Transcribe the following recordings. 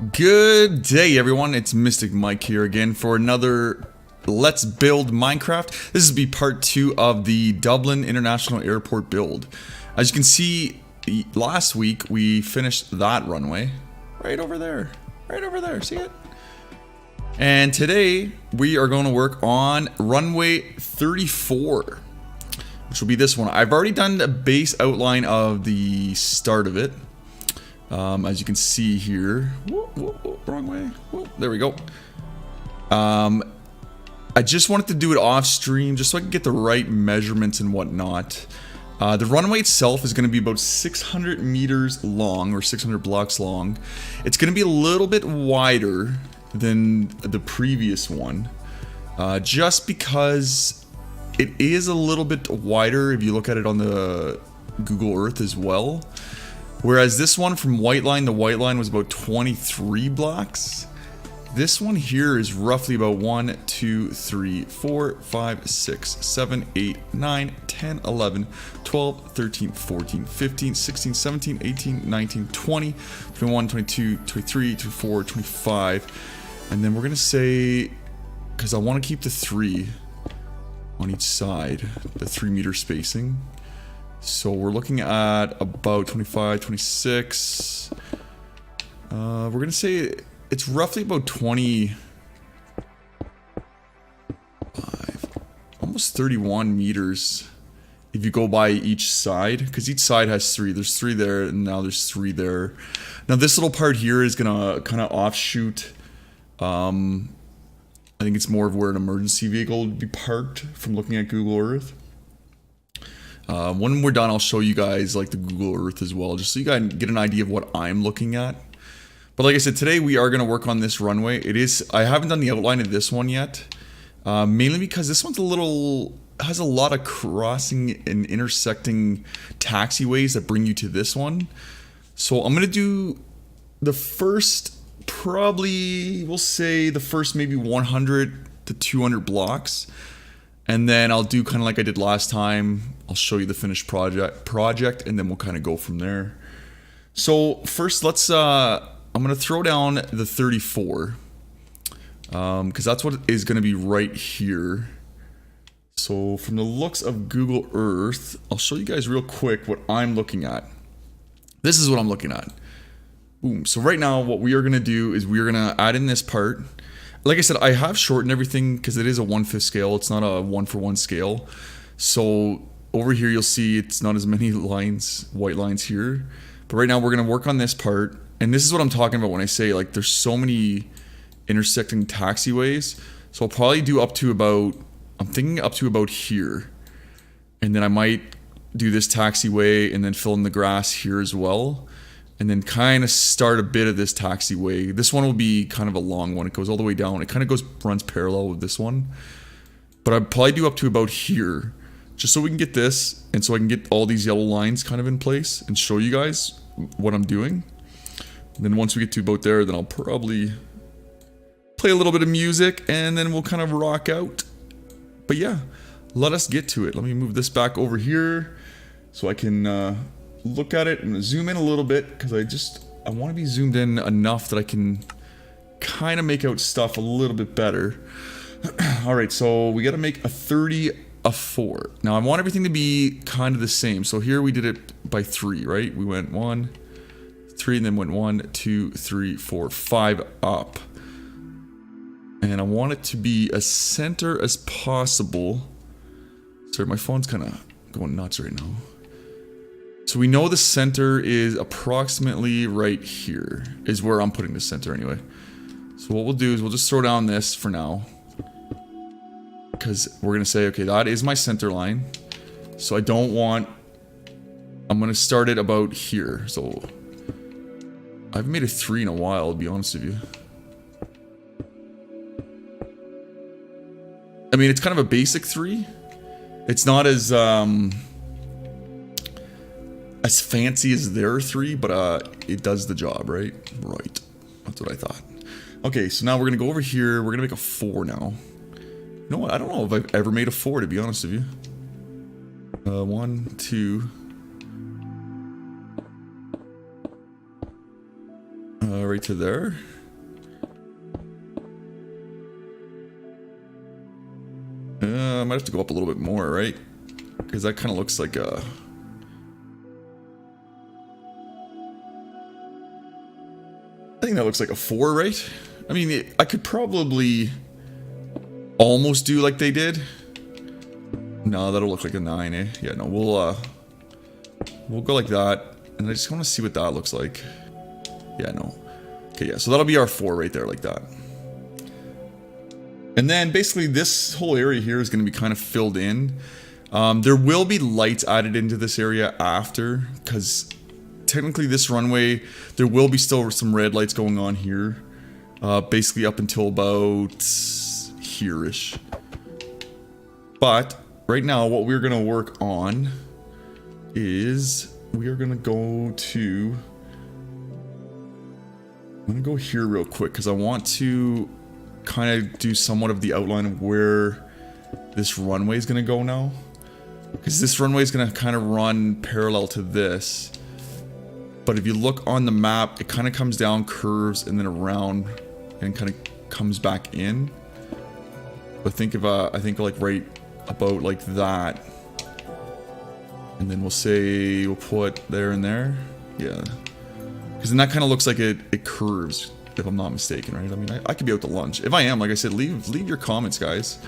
Good day, everyone. It's Mystic Mike here again for another Let's Build Minecraft. This is be part 2 of the Dublin International Airport build. As you can see, last week we finished that runway right over there. See it? And today we are going to work on runway 34, which will be this one. I've already done a base outline of the start of it. As you can see here, wrong way. There we go. I just wanted to do it off stream just so I could get the right measurements and whatnot. The runway itself is going to be about 600 meters long, or 600 blocks long. It's going to be a little bit wider than the previous one, just because it is a little bit wider if you look at it on the Google Earth as well. Whereas this one from white line to white line was about 23 blocks. This one here is roughly about 1, 2, 3, 4, 5, 6, 7, 8, 9, 10, 11, 12, 13, 14, 15, 16, 17, 18, 19, 20, 21, 22, 23, 24, 25. And then we're going to say, because I want to keep the 3 on each side, the 3-meter spacing. So we're looking at about 25, 26. We're going to say it's roughly about 25, almost 31 meters if you go by each side, because each side has 3. There's 3 there, and now there's 3 there. Now this little part here is going to kind of offshoot. I think it's more of where an emergency vehicle would be parked from looking at Google Earth. When we're done, I'll show you guys like the Google Earth as well, just so you guys get an idea of what I'm looking at. But like I said, today we are going to work on this runway. I haven't done the outline of this one yet, mainly because this one's has a lot of crossing and intersecting taxiways that bring you to this one. So I'm going to do the first, probably, we'll say the first maybe 100 to 200 blocks. And then I'll do kind of like I did last time. I'll show you the finished project, and then we'll kind of go from there. So first, I'm gonna throw down the 34, because that's what is gonna be right here. So from the looks of Google Earth, I'll show you guys real quick what I'm looking at. This is what I'm looking at. Boom. So right now, what we are gonna do is we are gonna add in this part. Like I said, I have shortened everything because it is a 1/5 scale. It's not a 1-for-1 scale. So over here, you'll see it's not as many lines, white lines here. But right now, we're going to work on this part. And this is what I'm talking about when I say, like, there's so many intersecting taxiways. So I'll probably do up to about, I'm thinking up to about here. And then I might do this taxiway and then fill in the grass here as well. And then kind of start a bit of this taxiway. This one will be kind of a long one. It goes all the way down. It kind of runs parallel with this one. But I'd probably do up to about here. Just so we can get this. And so I can get all these yellow lines kind of in place. And show you guys what I'm doing. And then once we get to about there, then I'll probably play a little bit of music. And then we'll kind of rock out. But yeah, let us get to it. Let me move this back over here. So I can... look at it and zoom in a little bit, because I want to be zoomed in enough that I can kind of make out stuff a little bit better. Alright, so we got to make a 30, a 4. Now I want everything to be kind of the same. So here we did it by 3, right? We went 1, 3, and then went 1, 2, 3, 4, 5 up. And I want it to be as center as possible. Sorry, my phone's kind of going nuts right now. So we know the center is approximately right here, is where I'm putting the center anyway. So what we'll do is we'll just throw down this for now. Because we're going to say, okay, that is my center line. So I'm going to start it about here. So I haven't made a 3 in a while, to be honest with you. I mean, it's kind of a basic 3. It's not as fancy as their 3, but it does the job, right? Right. That's what I thought. Okay, so now we're gonna go over here. We're gonna make a 4 now. You know what? I don't know if I've ever made a 4, to be honest with you. 1, 2. Right to there. I might have to go up a little bit more, right? Because that kind of looks like a... I think that looks like a 4, right? I mean, I could probably almost do like they did. No, that'll look like a 9, eh? Yeah, no, we'll go like that. And I just want to see what that looks like. Yeah, no. Okay, yeah, so that'll be our 4 right there, like that. And then basically this whole area here is going to be kind of filled in. There will be lights added into this area after, because technically this runway, there will be still some red lights going on here. Basically up until about here-ish. But right now what we're going to work on is we are going to go to... I'm going to go here real quick because I want to kind of do somewhat of the outline of where this runway is going to go now. Because this runway is going to kind of run parallel to this. But if you look on the map, it kind of comes down, curves, and then around, and kind of comes back in. But think of, I think like right about like that. And then we'll say, we'll put there and there. Yeah. Because then that kind of looks like it curves, if I'm not mistaken, right? I mean, I could be out to lunch. If I am, like I said, leave your comments, guys.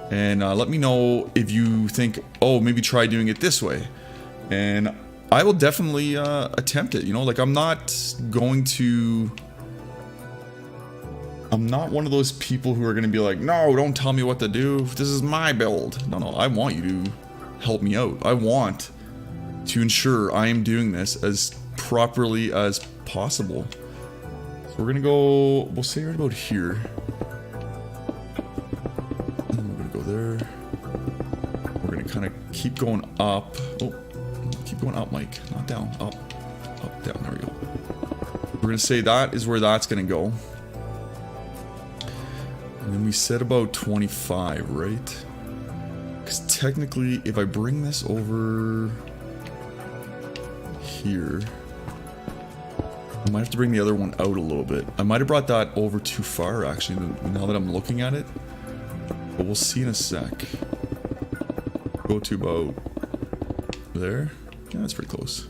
And let me know if you think, oh, maybe try doing it this way. And I will definitely attempt it, you know? Like, I'm not one of those people who are going to be like, no, don't tell me what to do. This is my build. No, I want you to help me out. I want to ensure I am doing this as properly as possible. So we're gonna go, we'll say right about here. And we're gonna go there. We're gonna kind of keep going up. Oh, keep going up, Mike. Not down. Up, down. There we go. We're gonna say that is where that's gonna go. And then we said about 25, right? Because technically, if I bring this over here, I might have to bring the other one out a little bit. I might have brought that over too far, actually, now that I'm looking at it. But we'll see in a sec. Go to about there. Yeah, that's pretty close.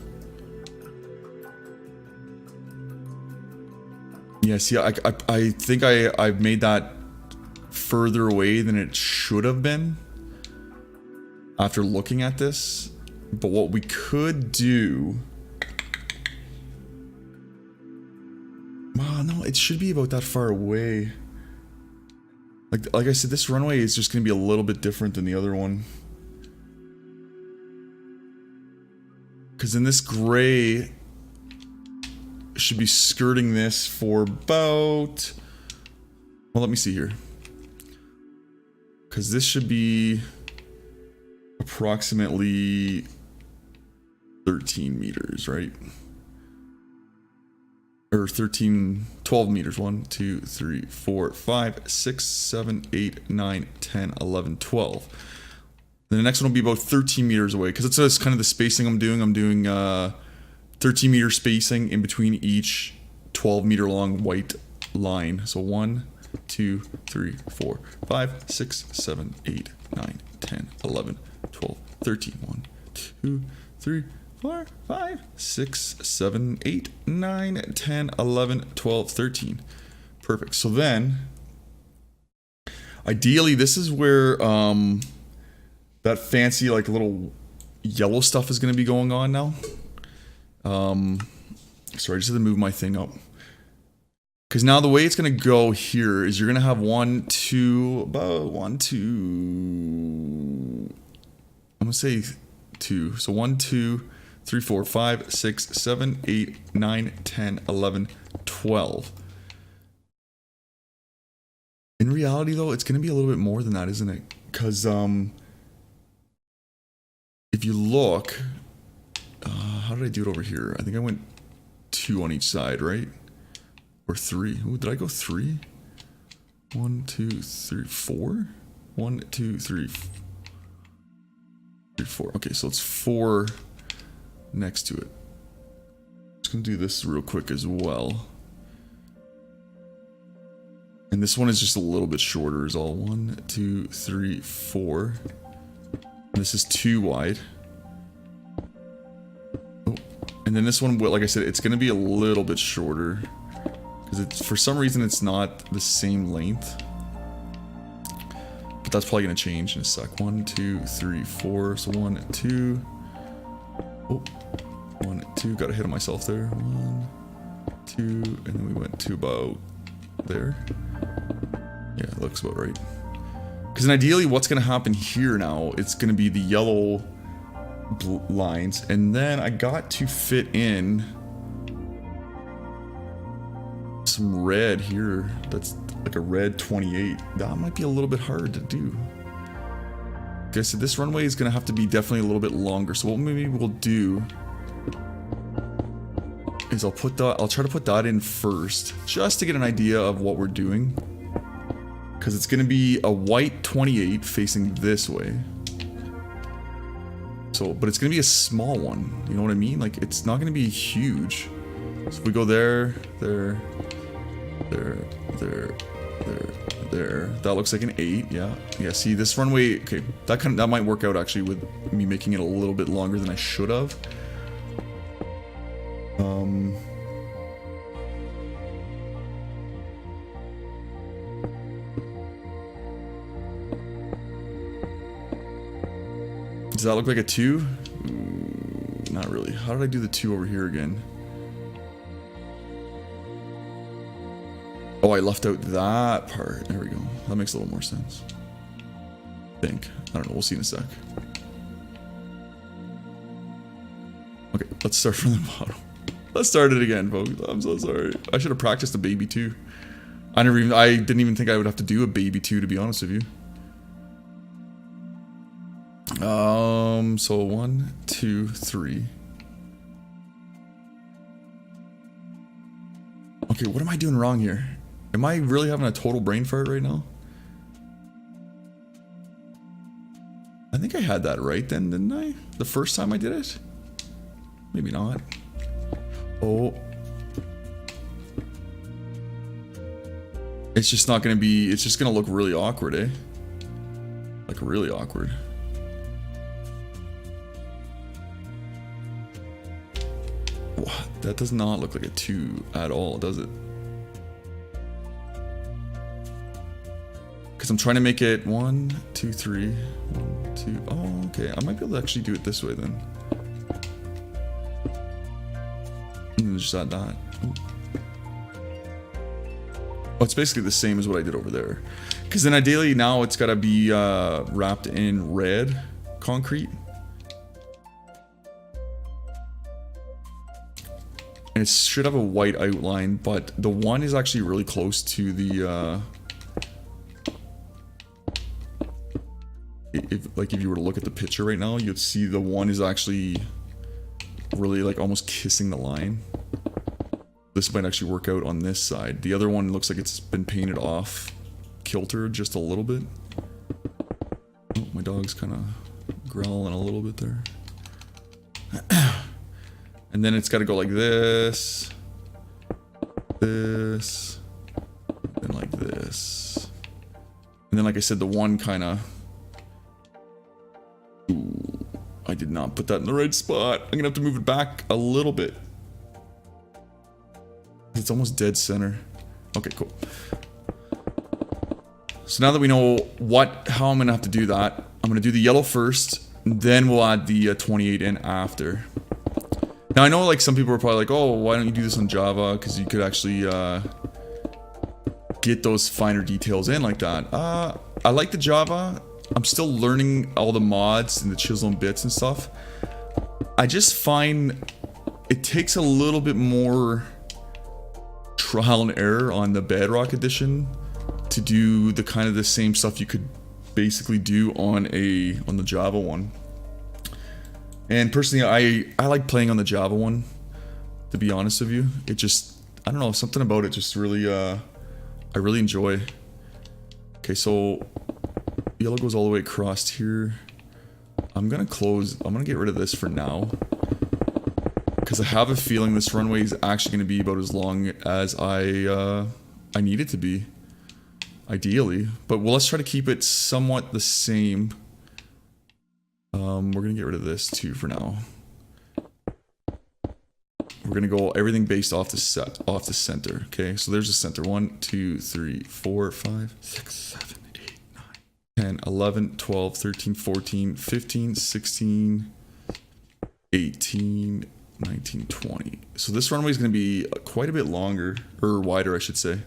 Yeah, see, I think I've made that further away than it should have been after looking at this. But what we could do... no, it should be about that far away. Like I said, this runway is just going to be a little bit different than the other one. Because in this gray, should be skirting this for about... Well, let me see here. Because this should be approximately 13 meters, right? Or 12 meters. 1, 2, 3, 4, 5, 6, 7, 8, 9, 10, 11, 12. Then the next one will be about 13 meters away. Because it's just kind of the spacing I'm doing. I'm doing 13 meter spacing in between each 12 meter long white line. So 1, 2, 3, 4, 5, 6, 7, 8, 9, 10, 11, 12, 13. 1, 2, 3, 4, 5, 6, 7, 8, 9, 10, 11, 12, 13. Perfect. So then, ideally, this is where that fancy, like, little yellow stuff is going to be going on now. Sorry, I just had to move my thing up. Because now the way it's going to go here is you're going to have 1, 2, about 1, 2... I'm going to say 2. So 1, 2... 3, 4, 5, 6, 7, 8, 9, 10, 11, 12. In reality, though, it's going to be a little bit more than that, isn't it? Because, if you look... how did I do it over here? I think I went 2 on each side, right? Or 3. Ooh, did I go 3? 1, 2, 3, 4? 1, 2, 3, 4. Okay, so it's 4... next to it. Just gonna do this real quick as well. And this one is just a little bit shorter is all. 1, 2, 3, 4. And this is too wide. Oh, and then this one, like I said, it's going to be a little bit shorter. Because it's, for some reason, it's not the same length. But that's probably going to change in a sec. 1, 2, 3, 4. So 1, 2. Oh, 1, 2. Got ahead of myself there. 1, 2. And then we went to about there. Yeah, it looks about right. Because ideally, what's going to happen here now, it's going to be the yellow lines. And then I got to fit in some red here. That's like a red 28. That might be a little bit hard to do. Okay, so this runway is going to have to be definitely a little bit longer. So what maybe we'll do is I'll try to put that in first, just to get an idea of what we're doing. Because it's going to be a white 28 facing this way. So, but it's going to be a small one. You know what I mean? Like, it's not going to be huge. So if we go there, there, there, there, there, there. That looks like an 8. Yeah. Yeah, see, this runway, okay, that might work out actually with me making it a little bit longer than I should have. Does that look like a 2? Ooh, not really. How did I do the 2 over here again? Oh, I left out that part. There we go. That makes a little more sense. I think. I don't know. We'll see in a sec. Okay, let's start from the bottom. Let's start it again, folks. I'm so sorry. I should have practiced a baby 2. I didn't even think I would have to do a baby 2, to be honest with you. So 1, 2, 3. Okay, what am I doing wrong here? Am I really having a total brain fart right now? I think I had that right then, didn't I? The first time I did it? Maybe not. Oh. It's just not gonna be, it's just gonna look really awkward, eh? Like really awkward. What? That does not look like a 2 at all, does it? Because I'm trying to make it 1, 2, 3. 1, 2. Oh, okay. I might be able to actually do it this way then. And just add that. Oh, it's basically the same as what I did over there. Because then ideally now it's got to be wrapped in red concrete. And it should have a white outline, but the one is actually really close to the, if you were to look at the picture right now, you'd see the one is actually really like almost kissing the line. This might actually work out on this side. The other one looks like it's been painted off kilter just a little bit. Oh, my dog's kind of growling a little bit there. And then it's got to go like this, this, and like this. And then, like I said, the one kind of... Ooh, I did not put that in the right spot. I'm going to have to move it back a little bit. It's almost dead center. Okay, cool. So now that we know how I'm going to have to do that, I'm going to do the yellow first, then we'll add the 28 in after. Now I know like some people are probably like, oh, why don't you do this on Java? Because you could actually get those finer details in like that. I like the Java. I'm still learning all the mods and the chisel and bits and stuff. I just find it takes a little bit more trial and error on the Bedrock edition to do the kind of the same stuff you could basically do on the Java one. And personally, I like playing on the Java one, to be honest with you. It just, I don't know, something about it just really, I really enjoy. Okay, so yellow goes all the way across here. I'm gonna get rid of this for now. Because I have a feeling this runway is actually gonna be about as long as I need it to be. ideally. But well, let's try to keep it somewhat the same. We're gonna get rid of this too for now. We're gonna go everything based off the center. Okay, so there's the center. 1, 2, 3, 4, 5, 6, 7, 8, 9, 10, 11, 12, 13, 14, 15, 16, 18, 19, 20. So this runway is gonna be quite a bit longer, or wider, I should say.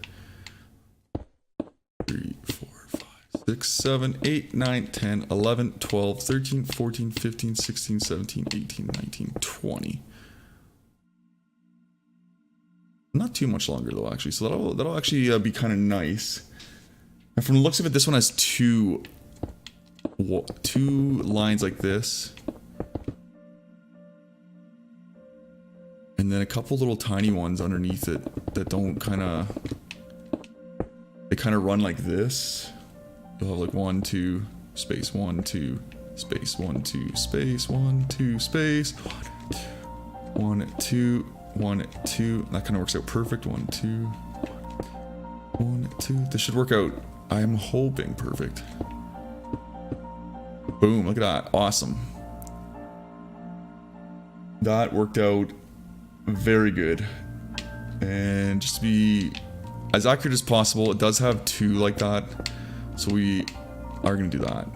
3, 4, 5, 6, 7, 8, 9, 10, 11, 12, 13, 14, 15, 16, 17, 18, 19, 20. Not too much longer though, actually. So that'll actually be kind of nice. And from the looks of it, this one has two lines like this, and then a couple little tiny ones underneath it that don't they kind of run like this. You'll have like 1, 2, space 1, 2, space 1, 2, space 1, 2, space 1, 2. 1, 2. That kind of works out perfect. 1, 2. 1, 2. This should work out. I am hoping perfect. Boom. Look at that. Awesome. That worked out very good. And just to be as accurate as possible, it does have 2 like that. So we are going to do that.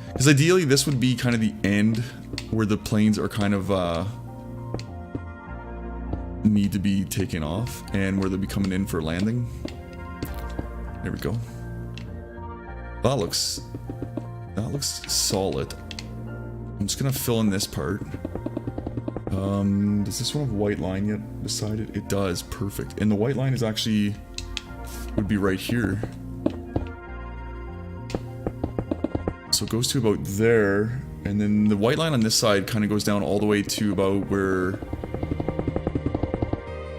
Because ideally, this would be kind of the end where the planes are kind of need to be taken off and where they'll be coming in for landing. There we go. That looks solid. I'm just gonna fill in this part. Does this one have a white line yet beside it? It does. Perfect. And the white line is actually would be right here. So it goes to about there, and then the white line on this side kind of goes down all the way to about where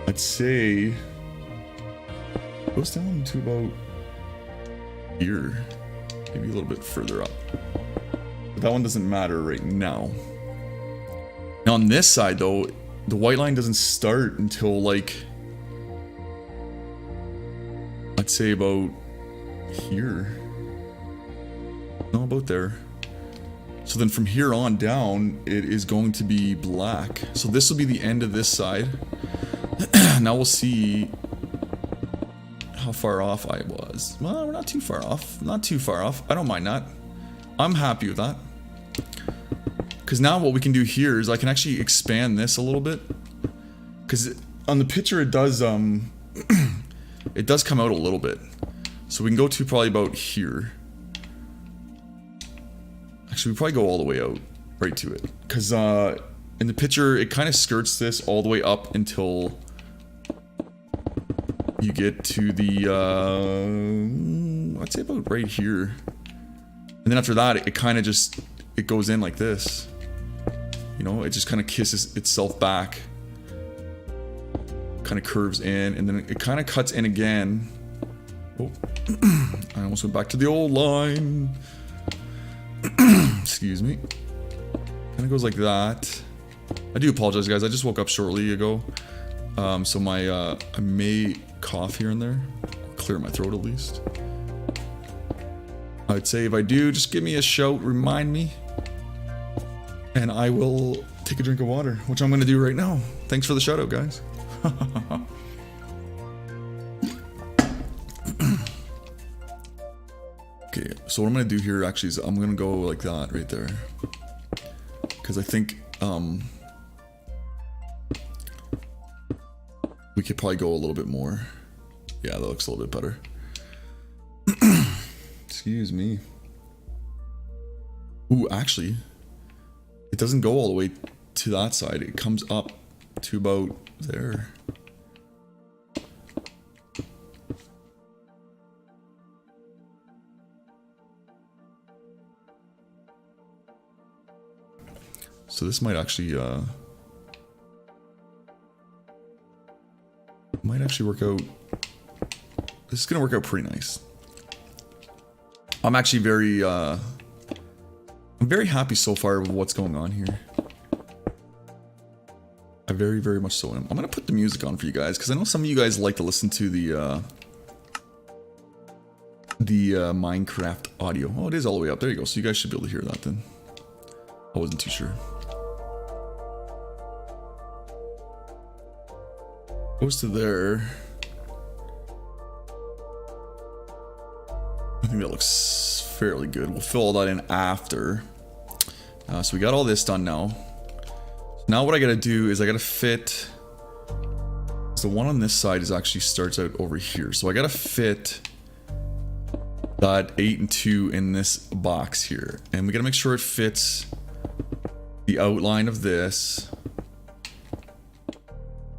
I'd say it goes down to about here, maybe a little bit further up. But that one doesn't matter right now. Now on this side though, the white line doesn't start until like, I'd say about here. No, about there. So then from here on down, it is going to be black. So this will be the end of this side. Now we'll see how far off I was. Well, we're not too far off. Not too far off. I don't mind that. I'm happy with that. Because now what we can do here is I can actually expand this a little bit. Because on the picture it does it does come out a little bit. So we can go to probably about here. Actually, we probably go all the way out right to it. Because in the picture it kind of skirts this all the way up until you get to the I'd say about right here, and then after that it kind of just goes in like this, you know, it just kind of kisses itself back, kind of curves in, and then it kind of cuts in again. Oh, I almost went back to the old line. Excuse me. Kind of goes like that. I do apologize guys, I just woke up shortly ago, so my I may cough here and there, clear my throat at least. I'd say if I do, just give me a shout, remind me, and I will take a drink of water, which I'm gonna do right now. Thanks for the shout out guys. Okay, so what I'm gonna do here actually is I'm gonna go like that right there, because I think we could probably go a little bit more. Yeah, that looks a little bit better. Excuse me. Ooh, actually, it doesn't go all the way to that side. It comes up to about there. So this might actually work out. This is gonna work out pretty nice. I'm actually I'm very happy so far with what's going on here. I very, very much so am. I'm gonna put the music on for you guys because I know some of you guys like to listen to the Minecraft audio. Oh, it is all the way up. There you go. So you guys should be able to hear that then. I wasn't too sure. Goes to there. I think that looks fairly good. We'll fill all that in after. So we got all this done now. So now what I gotta do is I gotta fit. So the one on this side is actually starts out over here. So I gotta fit that 8 and 2 in this box here. And we gotta make sure it fits the outline of this.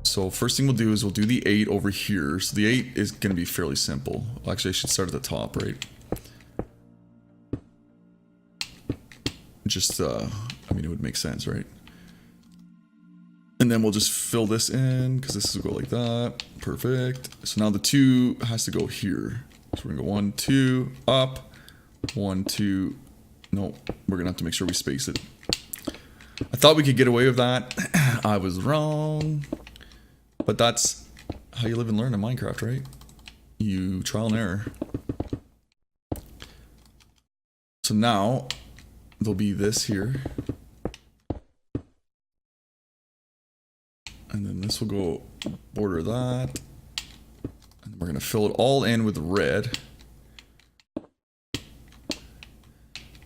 So first thing we'll do is we'll do the 8 over here. So the 8 is gonna be fairly simple. Actually, I should start at the top, right? Just, I mean, it would make sense, right? And then we'll just fill this in, because this will go like that. Perfect. So now the 2 has to go here. So we're gonna go 1, 2, up. 1, 2. No, we're gonna have to make sure we space it. I thought we could get away with that. I was wrong. But that's how you live and learn in Minecraft, right? You trial and error. So now there'll be this here. And then this will go border that. And we're gonna fill it all in with red.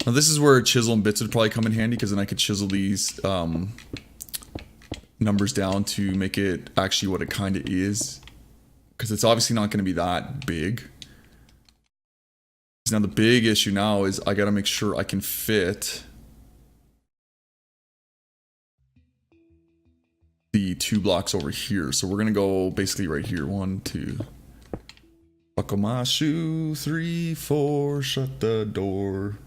Now this is where chisel and bits would probably come in handy, because then I could chisel these numbers down to make it actually what it kind of is. Because it's obviously not going to be that big. Now the big issue now is I got to make sure I can fit the 2 blocks over here. So we're going to go basically right here. 1, 2. Buckle my shoe. 3, 4. Shut the door.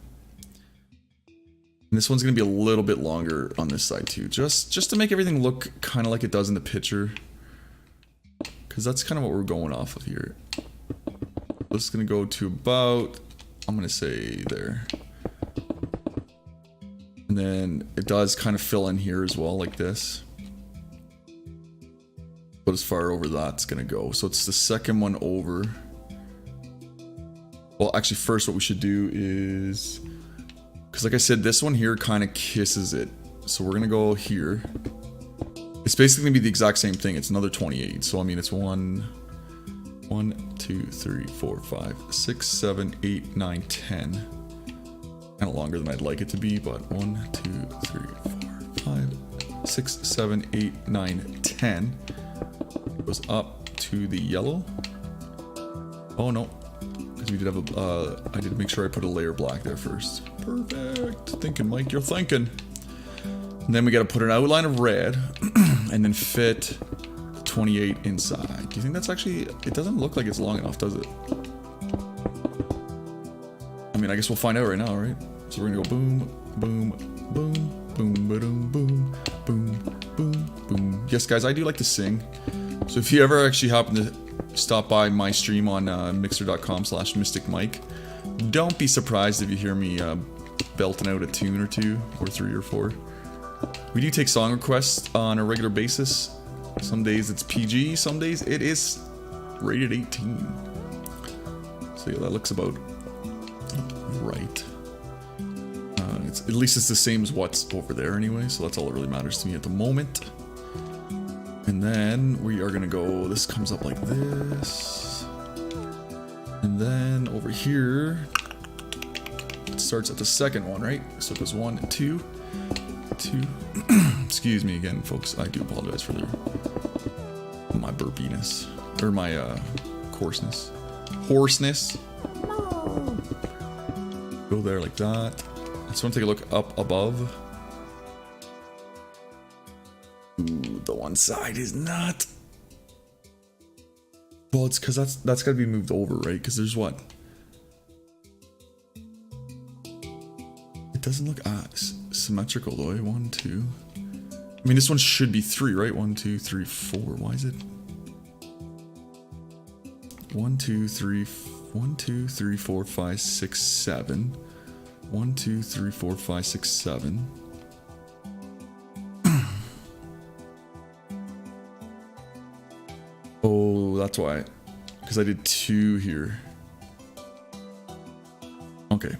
And this one's going to be a little bit longer on this side too. Just to make everything look kind of like it does in the picture. Because that's kind of what we're going off of here. This is going to go to about, I'm going to say there. And then it does kind of fill in here as well, like this. But as far over that's going to go. So it's the second one over. Well, actually first what we should do is, because like I said, this one here kind of kisses it. So we're going to go here. It's basically going to be the exact same thing. It's another 28. So I mean, it's 1, 2, 3, 4, 5, 6, 7, 8, 9, 10. Kind of longer than I'd like it to be, but 1, 2, 3, 4, 5, 6, 7, 8, 9, 10. It goes up to the yellow. Oh no. Because we did have a, I did make sure I put a layer black there first. Perfect. Thinking, Mike, you're thinking. And then we got to put an outline of red and then fit 28 inside. Do you think that's actually, it doesn't look like it's long enough, does it? I mean, I guess we'll find out right now, right? So we're going to go boom, boom, boom, boom, boom, boom, boom, boom, boom. Yes, guys, I do like to sing. So if you ever actually happen to stop by my stream on mixer.com/mysticmike, don't be surprised if you hear me belting out a tune or 2 or 3 or 4. We do take song requests on a regular basis. Some days it's PG, some days it is rated 18. So yeah, that looks about right. At least it's the same as what's over there anyway, so that's all that really matters to me at the moment. And then we are gonna go, this comes up like this. And then over here, it starts at the second one, right? So it goes 1 and 2. 2. Excuse me again, folks. I do apologize for my burpiness. Or my coarseness. Hoarseness. Go there like that. I just want to take a look up above. Ooh, the one side is not. Well, it's because that's got to be moved over, right? Because there's what? It doesn't look symmetrical though. 1, 2. I mean, this one should be 3, right? 1, 2, 3, 4. Why is it? 1, 2, 3, 1, 2, 3, 4, 5, 6, 7. 1, 2, 3, 4, 5, 6, 7. Oh, that's why. Because I did 2 here. Okay.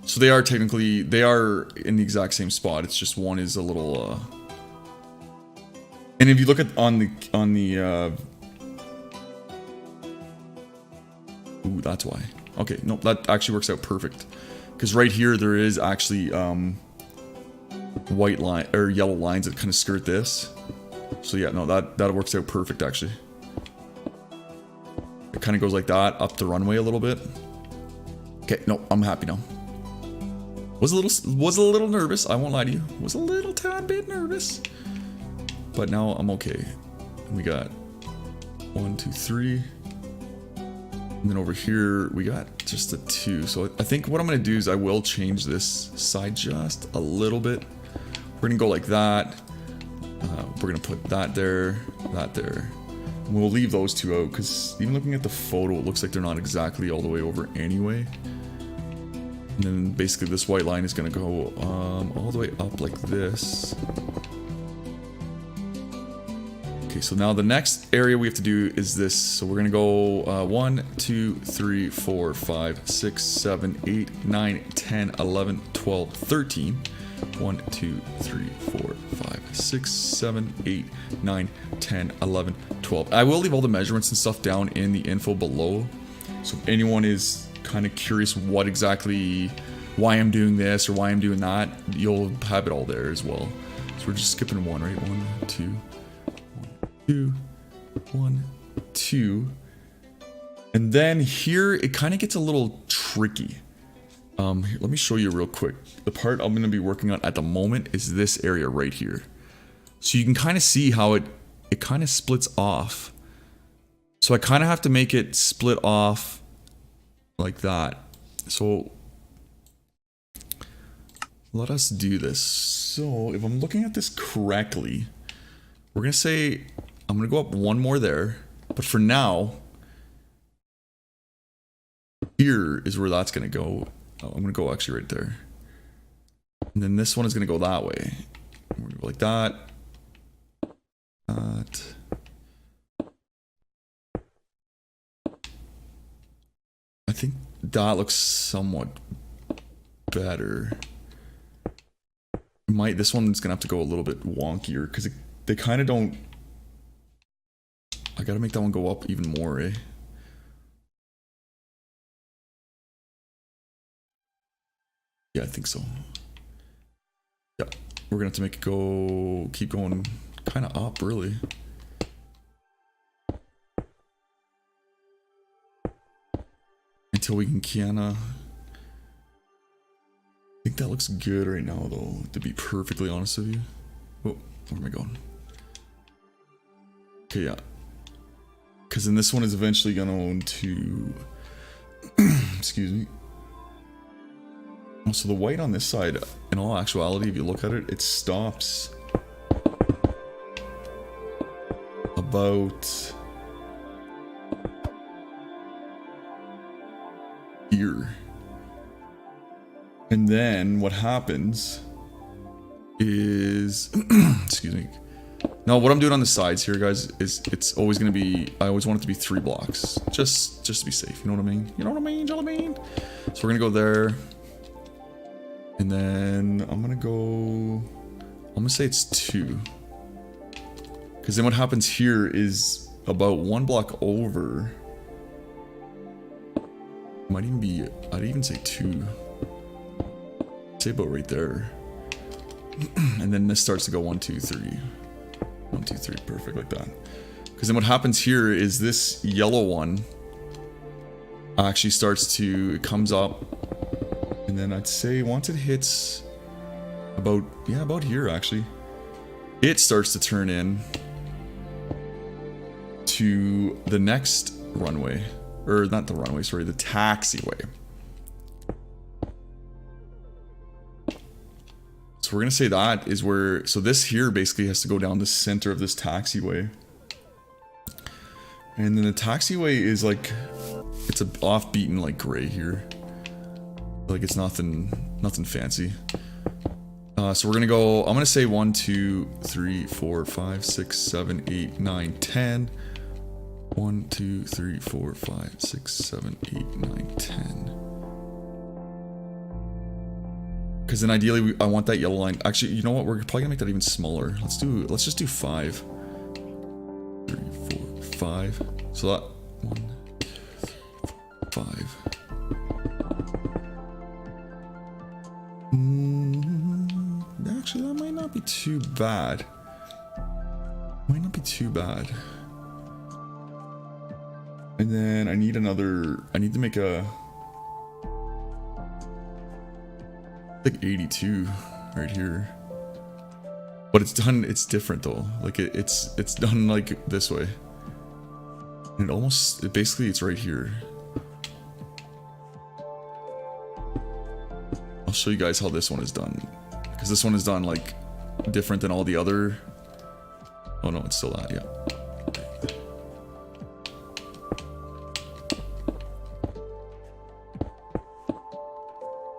So they are technically, they are in the exact same spot. It's just one is a little, and if you look at on the, ooh, that's why. Okay, no, that actually works out perfect. Because right here, there is actually, white line, or yellow lines that kind of skirt this. So yeah, no, that works out perfect, actually. It kind of goes like that, up the runway a little bit. Okay, no, I'm happy now. Was a little nervous, I won't lie to you. Was a little tad bit nervous. But now I'm okay. We got 1, 2, 3. And then over here, we got just a 2. So I think what I'm gonna do is I will change this side just a little bit. We're gonna go like that. We're gonna put that there, and we'll leave those two out because even looking at the photo, it looks like they're not exactly all the way over anyway. And then basically this white line is gonna go all the way up like this. Okay, so now the next area we have to do is this. So we're gonna go 1, 2, 3, 4, 5, 6, 7, 8, 9, 10, 11, 12, 13. 1, 2, 3, 4, 5, 6, 7, 8, 9, 10, 11, 12. I will leave all the measurements and stuff down in the info below. So if anyone is kind of curious what exactly, why I'm doing this or why I'm doing that, you'll have it all there as well. So we're just skipping 1, right? 1, 2, 1, 2, 1, 2. And then here, it kind of gets a little tricky. Here, let me show you real quick. The part I'm going to be working on at the moment is this area right here. So you can kind of see how it kind of splits off. So I kind of have to make it split off like that. So let us do this. So if I'm looking at this correctly, we're going to say I'm going to go up 1 more there. But for now, here is where that's going to go. Oh, I'm going to go actually right there. And then this one is going to go that way. We're going to go like that. That. I think that looks somewhat better. This one's going to have to go a little bit wonkier because they kind of don't... I got to make that one go up even more, eh? Yeah, I think so. Yeah, we're gonna have to make it go, keep going kind of up, really. Until we can kinda... I think that looks good right now, though, to be perfectly honest with you. Oh, where am I going? Okay, yeah. Because then this one is eventually going to... Excuse me. So the white on this side, in all actuality, if you look at it, it stops about here. And then what happens is, excuse me. Now what I'm doing on the sides here, guys, is it's always going to be, I always want it to be 3 blocks. Just to be safe, you know what I mean? You know what I mean? So we're going to go there. And then I'm gonna say it's 2. Because then what happens here is about 1 block over. Might even be, I'd even say 2. Say about right there. And then this starts to go 1, 2, 3. 1, 2, 3, perfect, like that. Because then what happens here is this yellow one actually starts to, it comes up. And then I'd say once it hits about, yeah, about here actually, it starts to turn in to the next runway. Or not the runway, sorry, the taxiway. So we're going to say that is where, so this here basically has to go down the center of this taxiway. And then the taxiway is like, it's a off-beaten like gray here. Like it's nothing fancy. So we're gonna go, I'm gonna say 1, 2, 3, 4, 5, 6, 7, 8, 9, 10. 1, 2, 3, 4, 5, 6, 7, 8, 9, 10. Because then ideally, I want that yellow line. Actually, you know what? We're probably gonna make that even smaller. Let's just do 5. 3, 4, 5. So that 1, 5. Actually, that might not be too bad. Might not be too bad. And then I need another. I need to make a. Like 82 right here, but it's done. It's different though. Like it's done like this way. And basically it's right here. I'll show you guys how this one is done, because this one is done like different than all the other. Oh no, it's still that. Yeah.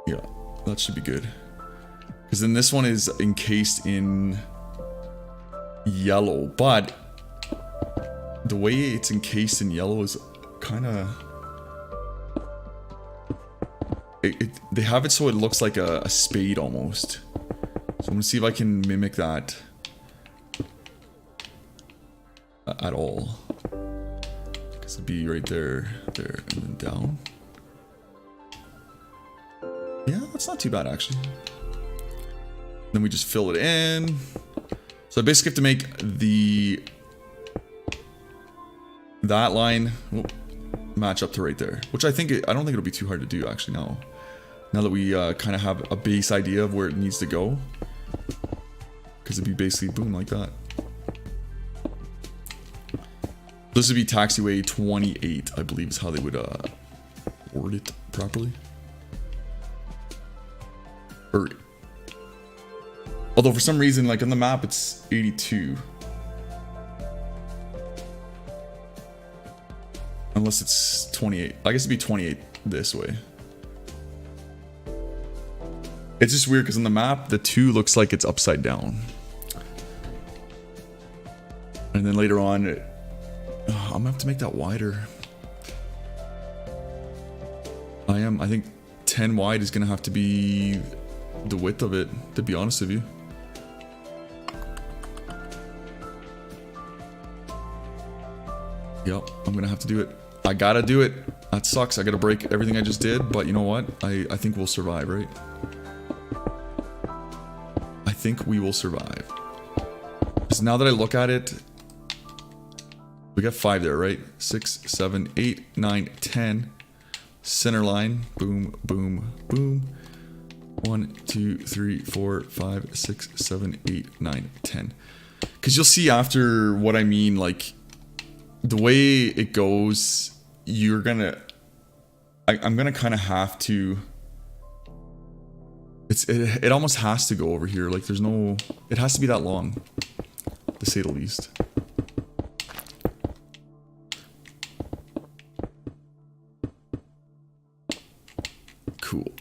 Yeah. That should be good. Because then this one is encased in yellow, but the way it's encased in yellow is kind of... They have it so it looks like a spade almost. So I'm going to see if I can mimic that at all. Because it'd be right there, there, and then down. Yeah, that's not too bad actually. Then we just fill it in. So I basically have to make that line match up to right there, which I don't think it'll be too hard to do actually now. Now that we kind of have a base idea of where it needs to go, because it'd be basically boom like that. This would be taxiway 28, I believe is how they would word it properly. Or, although for some reason, like on the map, it's 82. Unless it's 28. I guess it'd be 28 this way. It's just weird because on the map, the 2 looks like it's upside down. And then later on, I'm gonna have to make that wider. I think 10 wide is gonna have to be the width of it, to be honest with you. Yep, I'm gonna have to do it. I gotta do it. That sucks. I gotta break everything I just did, but you know what? I think we'll survive, right? I think we will survive. Because now that I look at it, we got 5 there, right? 6, 7, 8, 9, 10. Center line. Boom, boom, boom. 1, 2, 3, 4, 5, 6, 7, 8, 9, 10. Because you'll see after what I mean, like, the way it goes, you're gonna... I'm gonna kind of have to... It almost has to go over here. Like, there's no... It has to be that long, to say the least. Cool.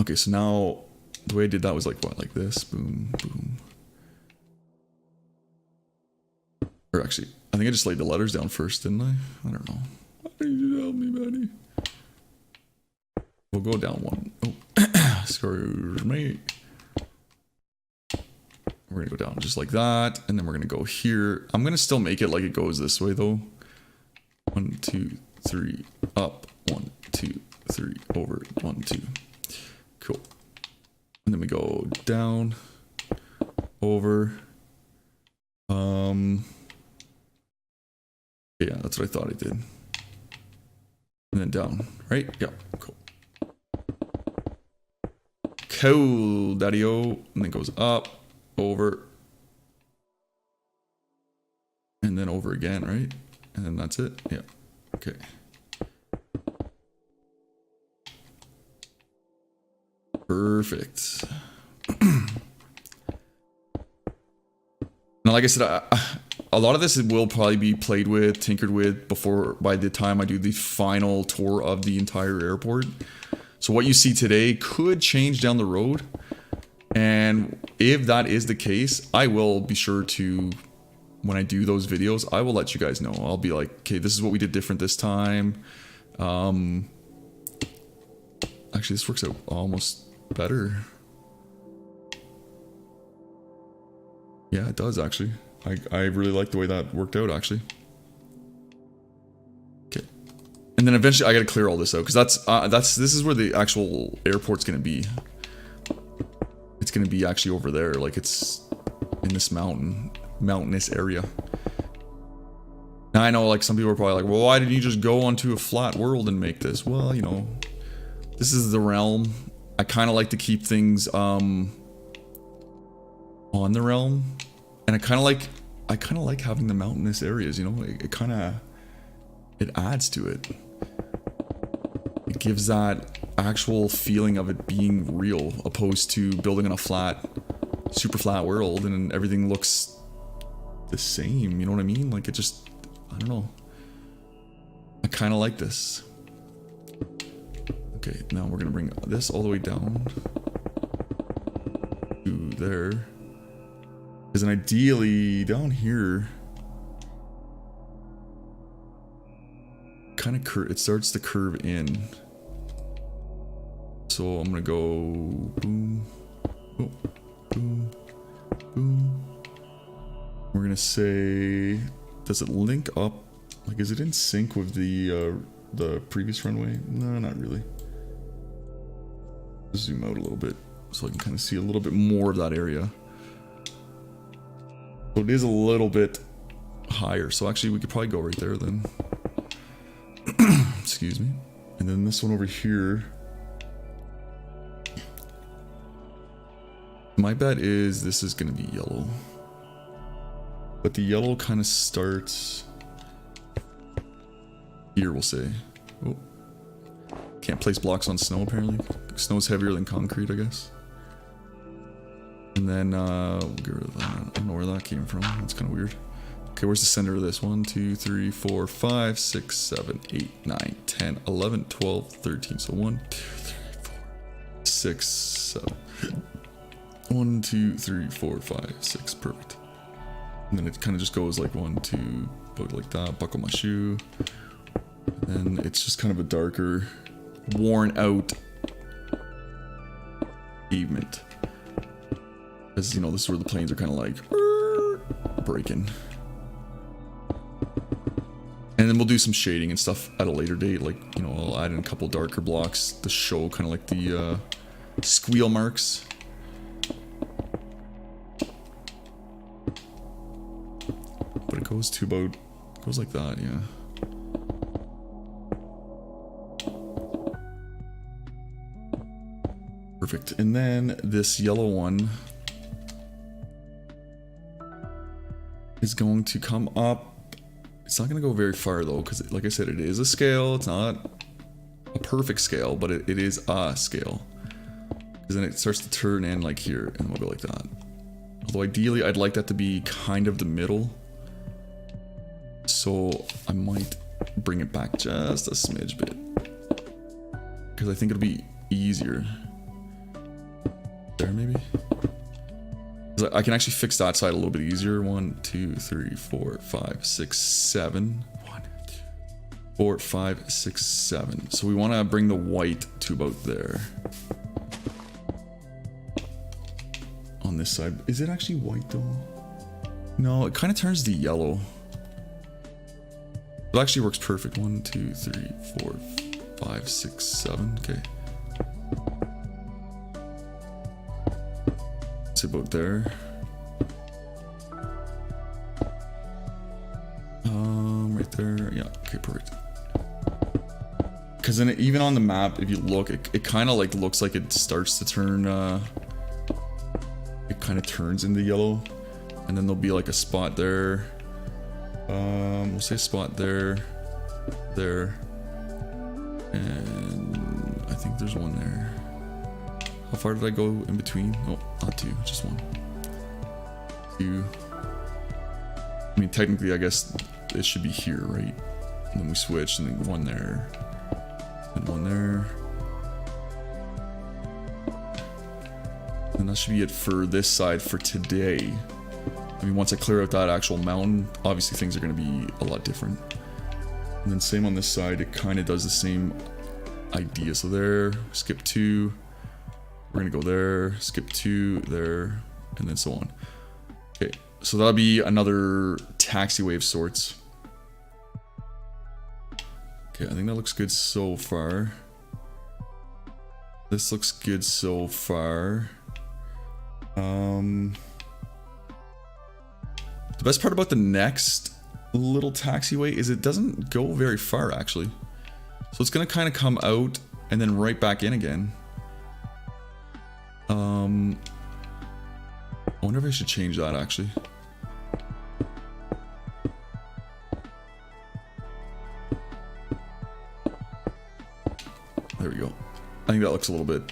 Okay, so now the way I did that was like what? Like this. Boom, boom. Or actually, I think I just laid the letters down first, didn't I? I don't know. Why did you help me, buddy? We'll go down one. Oh, excuse me. We're gonna go down just like that, and then we're gonna go here. I'm gonna still make it like it goes this way though. 1, 2, 3, up. 1, 2, 3, over. 1, 2. Cool. And then we go down, over. Yeah, that's what I thought I did. And then down, right? Yeah, cool. Cool, daddy-o. And then goes up, over. And then over again, right? And then that's it? Yeah, okay. Perfect. Now, like I said, a lot of this will probably be played with, tinkered with by the time I do the final tour of the entire airport. So what you see today could change down the road. And if that is the case, I will be sure to, when I do those videos, I will let you guys know. I'll be like, okay, this is what we did different this time. Actually, this works out almost better. Yeah, it does actually. I really like the way that worked out actually. Okay. And then eventually I gotta clear all this out because this is where the actual airport's gonna be. It's gonna be actually over there, like it's in this mountainous area. Now I know like some people are probably like, well, why didn't you just go onto a flat world and make this? Well, you know, this is the realm. I kind of like to keep things on the realm, and I kind of like having the mountainous areas. You know, it adds to it. It gives that actual feeling of it being real, opposed to building on a super flat world and everything looks the same. You know what I mean? Like it just, I don't know. I kind of like this. Okay, now we're gonna bring this all the way down to there. Because then ideally down here, kind of it starts to curve in. So I'm gonna go boom, boom, boom, boom. We're gonna say, does it link up? Like, is it in sync with the previous runway? No, not really. Zoom out a little bit so I can kind of see a little bit more of that area. So it is a little bit higher. So actually we could probably go right there then. Excuse me. And then this one over here. My bet is this is going to be yellow. But the yellow kind of starts here, we'll say. Oh. Can't place blocks on snow apparently. Snow's heavier than concrete, I guess. And then we'll get rid of that. I don't know where that came from. That's kind of weird. Okay, where's the center of this? 1, 2, 3, 4, 5, 6, 7, 8, 9, 10, 11, 12, 13. So 1, 2, 3, 4, 6, 7. 1, 2, 3, 4, 5, 6. Perfect. And then it kind of just goes like 1, 2, like that. Buckle my shoe. And then it's just kind of a darker, worn out pavement. Because, you know, this is where the planes are kind of like breaking. And then we'll do some shading and stuff at a later date. Like, you know, I'll add in a couple darker blocks to show kind of like the squeal marks. But it goes to about, goes like that, yeah. Perfect. And then this yellow one is going to come up. It's not going to go very far though, because like I said, it is a scale. It's not a perfect scale, but it is a scale. Because then it starts to turn in like here, and we'll go like that. Although ideally, I'd like that to be kind of the middle. So I might bring it back just a smidge bit. Because I think it'll be easier. There maybe? I can actually fix that side a little bit easier. 1, 2, 3, 4, 5, 6, 7. 1, 2, 4, 5, 6, 7. So we want to bring the white to about there. On this side. Is it actually white though? No, it kind of turns to yellow. It actually works perfect. 1, 2, 3, 4, 5, 6, 7. Okay. It's about there. Right there. Yeah. Okay. Perfect. Because then even on the map, if you look, it kind of like looks like it starts to turn. It kind of turns into yellow, and then there'll be like a spot there. We'll say spot there, there, and I think there's one there. How far did I go in between? Oh, not 2, just 1. 2. I mean, technically, I guess it should be here, right? And then we switch, and then 1 there, and 1 there. And that should be it for this side for today. I mean, once I clear out that actual mountain, obviously things are going to be a lot different. And then same on this side, it kind of does the same idea. So there, skip 2. We're gonna go there, skip 2, there, and then so on. Okay, so that'll be another taxiway of sorts. Okay, I think that looks good so far. This looks good so far. The best part about the next little taxiway is it doesn't go very far, actually. So it's gonna kind of come out and then right back in again. I wonder if I should change that, actually. There we go. I think that looks a little bit...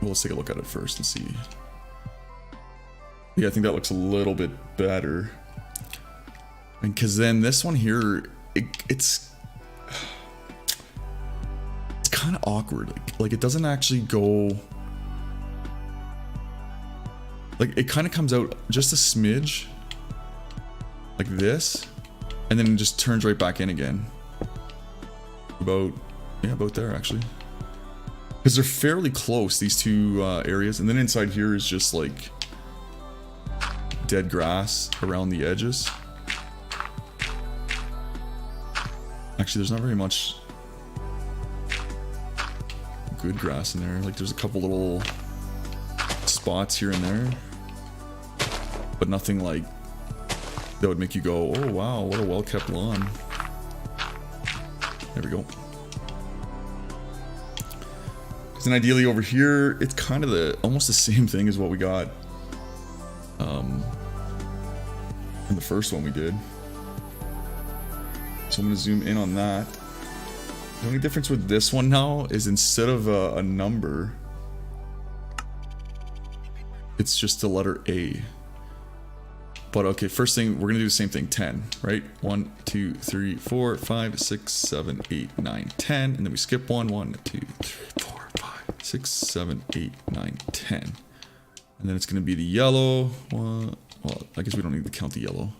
Well, let's take a look at it first and see. Yeah, I think that looks a little bit better. And because then this one here, it's kind of awkward. Like it doesn't actually go... Like it kind of comes out just a smidge. Like this. And then it just turns right back in again. About there actually. Because they're fairly close, these two areas. And then inside here is just like dead grass around the edges. Actually, there's not very much good grass in there. Like there's a couple little spots here and there. But nothing like that would make you go, oh wow, what a well-kept lawn. There we go. And ideally over here, it's kind of almost the same thing as what we got in the first one we did. So I'm going to zoom in on that. The only difference with this one now is instead of a number, it's just the letter A. But okay, first thing, we're going to do the same thing, 10, right? 1, 2, 3, 4, 5, 6, 7, 8, 9, 10. And then we skip 1, 1, 2, 3, 4, 5, 6, 7, 8, 9, 10. And then it's going to be the yellow one. Well, I guess we don't need to count the yellow.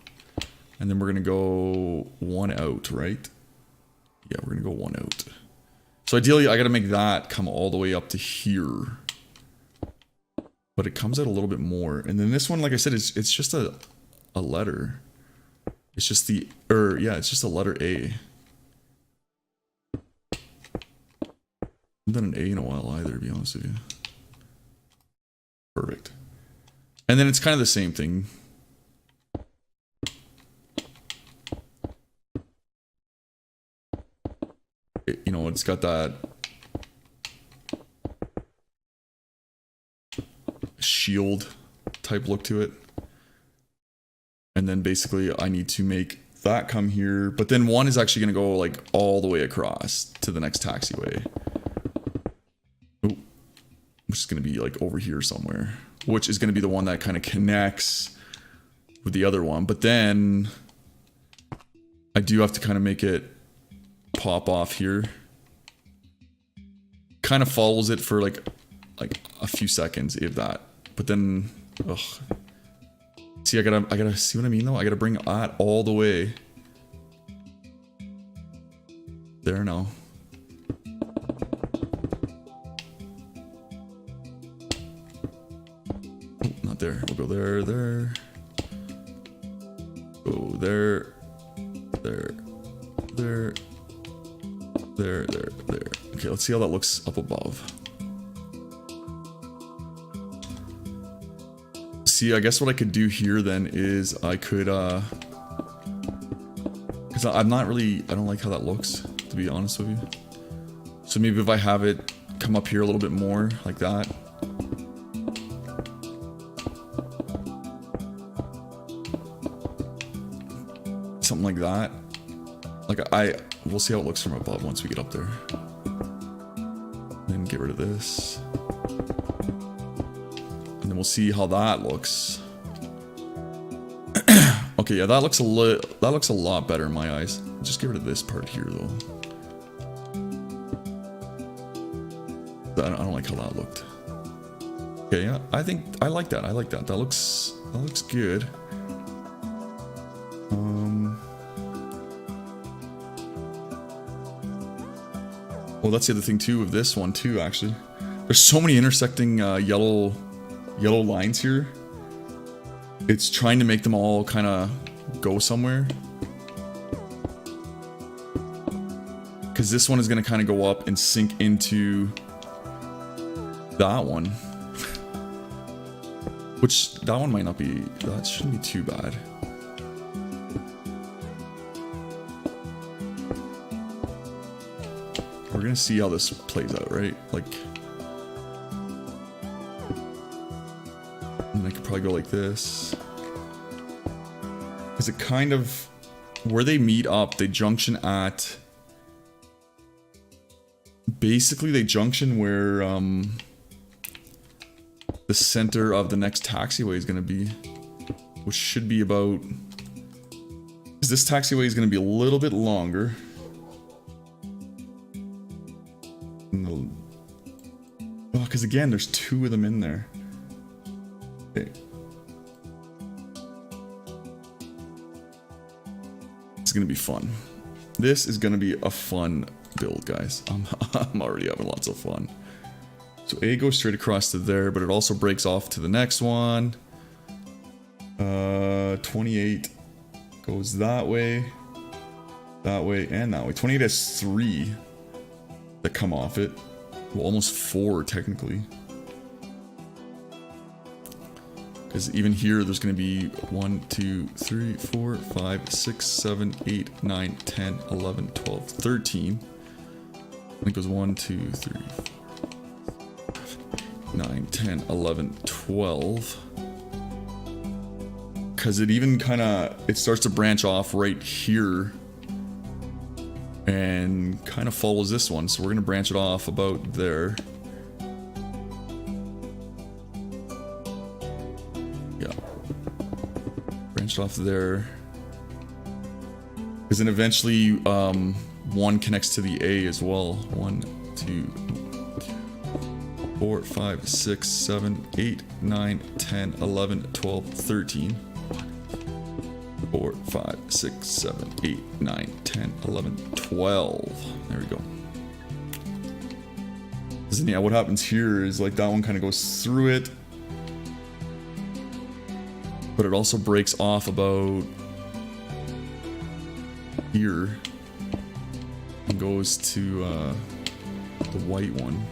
And then we're going to go 1 out, right? Yeah, we're going to go 1 out. So ideally, I got to make that come all the way up to here. But it comes out a little bit more. And then this one, like I said, it's just a letter. It's just the, it's just a letter A. I haven't done an A in a while either, to be honest with you. Perfect. And then it's kind of the same thing. You know, it's got that shield type look to it. And then basically I need to make that come here, but then one is actually going to go like all the way across to the next taxiway. Ooh, which is going to be like over here somewhere, which is going to be the one that kind of connects with the other one. But then I do have to kind of make it pop off here. Kind of follows it for like a few seconds, if that. But then, ugh. See, I gotta see what I mean though. I gotta bring that all the way there now. Oh, not there. We'll go there, there. Go there, there, there, there, there, there. Okay, let's see how that looks up above. See, I guess what I could do here then is I could, because I don't like how that looks, to be honest with you. So maybe if I have it come up here a little bit more, like that. Something like that. Like we'll see how it looks from above once we get up there. Then get rid of this. And then we'll see how that looks. Okay, yeah, that looks a lot better in my eyes. Just get rid of this part here, though. I don't like how that looked. Okay, yeah, I think I like that. I like that. That looks good. Well, that's the other thing too of this one too, actually. There's so many intersecting yellow lines here. It's trying to make them all kind of go somewhere. Because this one is going to kind of go up and sink into that one. Which, that one might not be, that shouldn't be too bad. We're going to see how this plays out, right? Like, and I could probably go like this. Because it kind of, where they meet up, they junction at, basically they junction where the center of the next taxiway is going to be, which should be about, because this taxiway is going to be a little bit longer. Oh, because again, there's two of them in there. Okay. It's going to be fun. This is going to be a fun build, guys. I'm already having lots of fun. So A goes straight across to there, but it also breaks off to the next one. 28 goes that way, and that way. 28 has 3 that come off it. Well, almost 4 technically. Because even here, there's going to be 1, 2, 3, 4, 5, 6, 7, 8, 9, 10, 11, 12, 13. And it goes 1, 2, 3, 4, 9, 10, 11, 12. Because it even kind of, it starts to branch off right here. And kind of follows this one. So we're going to branch it off about there. Yeah. Branched off there. Because then eventually one connects to the A as well. 1, 2, 4, 5, 6, 7, 8, 9, 10, 11, 12, 13. 4, 5, 6, 7, 8, 9, 10, 11, 12. There we go. Then yeah, what happens here is like that one kind of goes through it. But it also breaks off about here. And goes to the white one.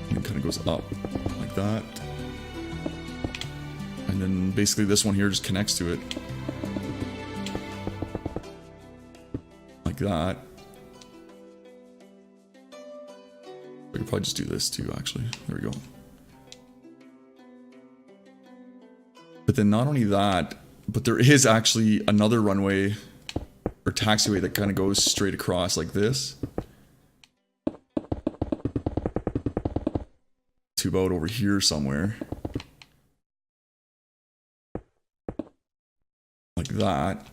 And it kind of goes up like that. And then basically this one here just connects to it. Like that. I could probably just do this too, actually. There we go. But then not only that, but there is actually another runway or taxiway that kind of goes straight across like this. To about over here somewhere. Like that.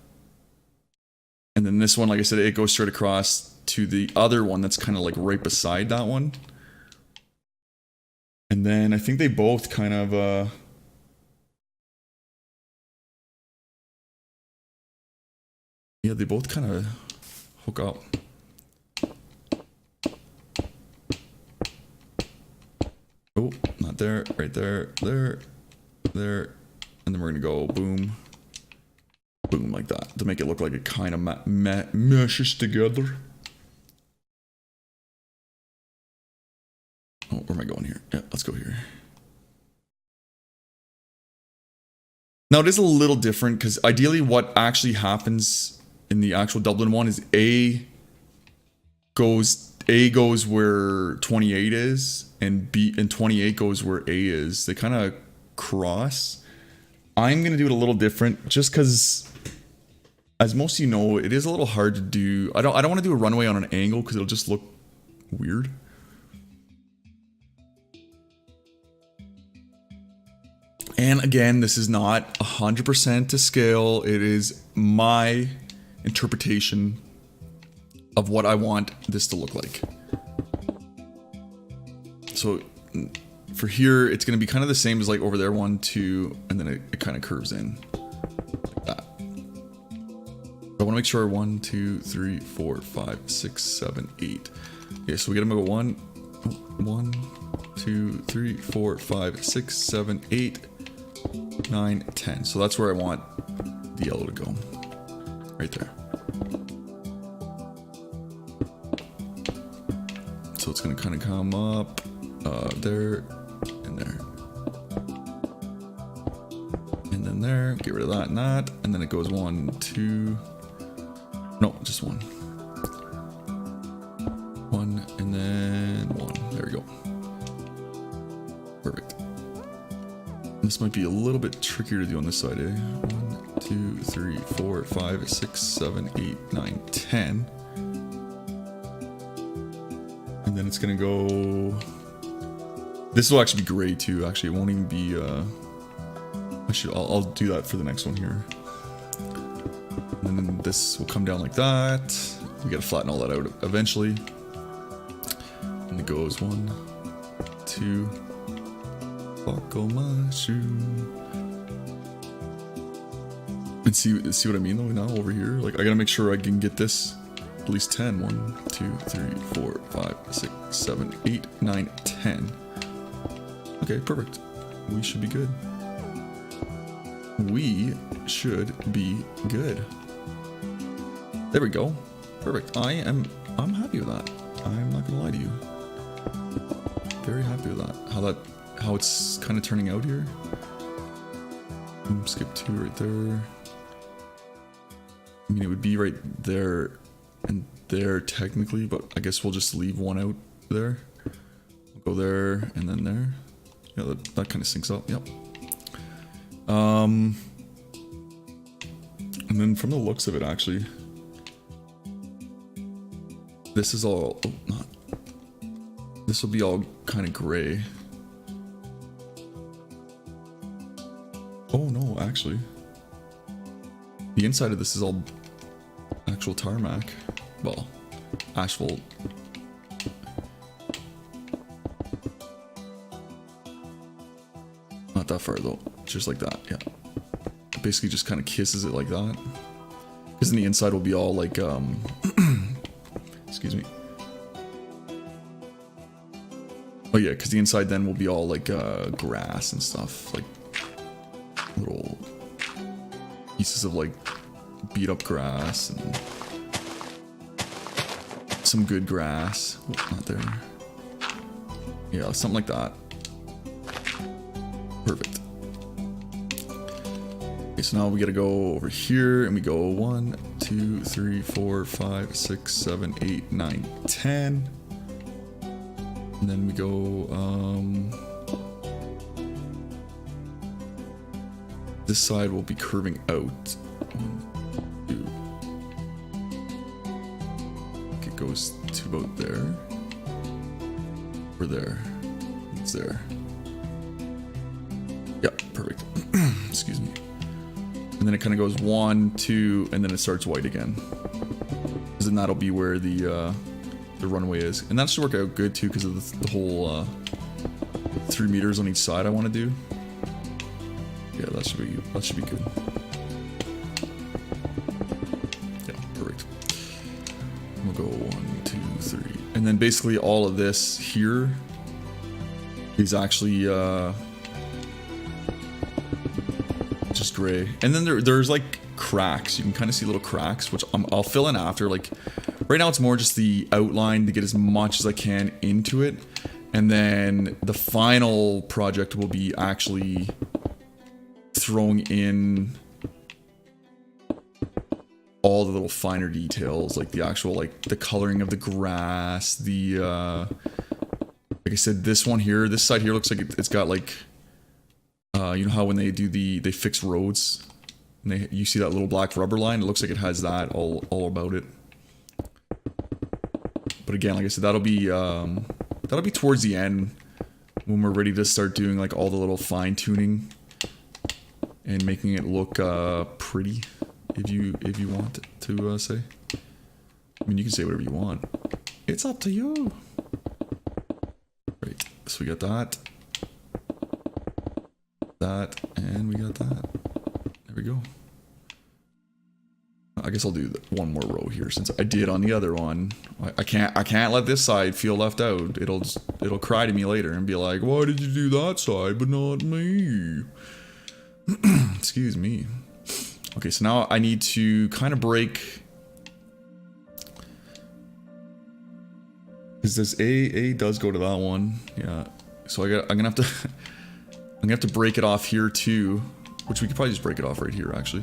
And then this one, like I said, it goes straight across to the other one that's kind of like right beside that one. And then I think they both kind of yeah, they both kind of hook up. Oh, not there, right there, there, there. And then we're gonna go boom. Boom, like that, to make it look like it kind of meshes together. Oh, where am I going here? Yeah, let's go here. Now it is a little different because ideally what actually happens in the actual Dublin one is A goes where 28 is, and 28 goes where A is. They kind of cross. I'm gonna do it a little different just because, as most of you know, it is a little hard to do. I don't want to do a runway on an angle because it'll just look weird. And again, this is not 100% to scale. It is my interpretation of what I want this to look like. So for here, it's going to be kind of the same as like over there, 1, 2, and then it kind of curves in like that. I want to make sure 1, 2, 3, 4, 5, 6, 7, 8. Okay, so we gotta go 1, 2, 3, 4, 5, 6, 7, 8, 9, 10. So that's where I want the yellow to go. Right there. So it's gonna kind of come up there and there. And then there, get rid of that and that. And then it goes 1, 2, no, just 1. 1 and then 1. There we go. Perfect. This might be a little bit trickier to do on this side, eh? 1, 2, 3, 4, 5, 6, 7, 8, 9, 10. And then it's gonna go. This will actually be gray too. Actually, it won't even be. I'll do that for the next one here. And then this will come down like that. We gotta flatten all that out eventually. And it goes 1, 2. Buckle my shoe. And see what I mean though now over here? Like I gotta make sure I can get this at least 10. 1, 2, 3, 4, 5, 6, 7, 8, 9, 10. Okay, perfect. We should be good. We should be good. There we go. Perfect. I'm happy with that. I'm not gonna lie to you. Very happy with that. How it's kind of turning out here. Skip 2 right there. I mean, it would be right there and there technically, but I guess we'll just leave 1 out there. We'll go there and then there. Yeah, that kind of syncs up. Yep. And then from the looks of it, actually, this is all. Oh, not. This will be all kind of gray. Oh no, actually, the inside of this is all actual tarmac. Well, asphalt. Not that far though, just like that, yeah. It basically just kind of kisses it like that. Because then the inside will be all like, excuse me. Oh yeah, because the inside then will be all like grass and stuff, like little pieces of like beat up grass and some good grass. Oh, not there. Yeah, something like that. Perfect. Okay, so now we gotta go over here and we go 1, 2, 3, 4, 5, 6, 7, 8, 9, 10. And then we go, this side will be curving out. 1, 2. It goes to about there. Or there. It's there. Yeah, perfect. Excuse me. And then it kind of goes 1, 2, and then it starts white again. Because then that'll be where the runway is. And that should work out good too because of the whole 3 meters on each side I want to do. Yeah, that should be good. Yeah, perfect. We'll go 1, 2, 3. And then basically all of this here is actually just gray. And then there's like cracks. You can kind of see little cracks, which I'll fill in after. Like right now it's more just the outline to get as much as I can into it. And then the final project will be actually throwing in all the little finer details, like the actual, like the coloring of the grass, the like I said, this one here, this side here looks like it's got like you know how when they do they fix roads and you see that little black rubber line, it looks like it has that all about it. But again, like I said, that'll be towards the end when we're ready to start doing like all the little fine tuning and making it look pretty, if you want to say. I mean, you can say whatever you want. It's up to you. Right. So we got that, and we got that. There we go. I guess I'll do one more row here since I did on the other one. I can't let this side feel left out. It'll cry to me later and be like, why did you do that side but not me? Excuse me. Okay, so now I need to kind of break, because this A does go to that one. Yeah. So I'm gonna have to break it off here too, which we could probably just break it off right here actually.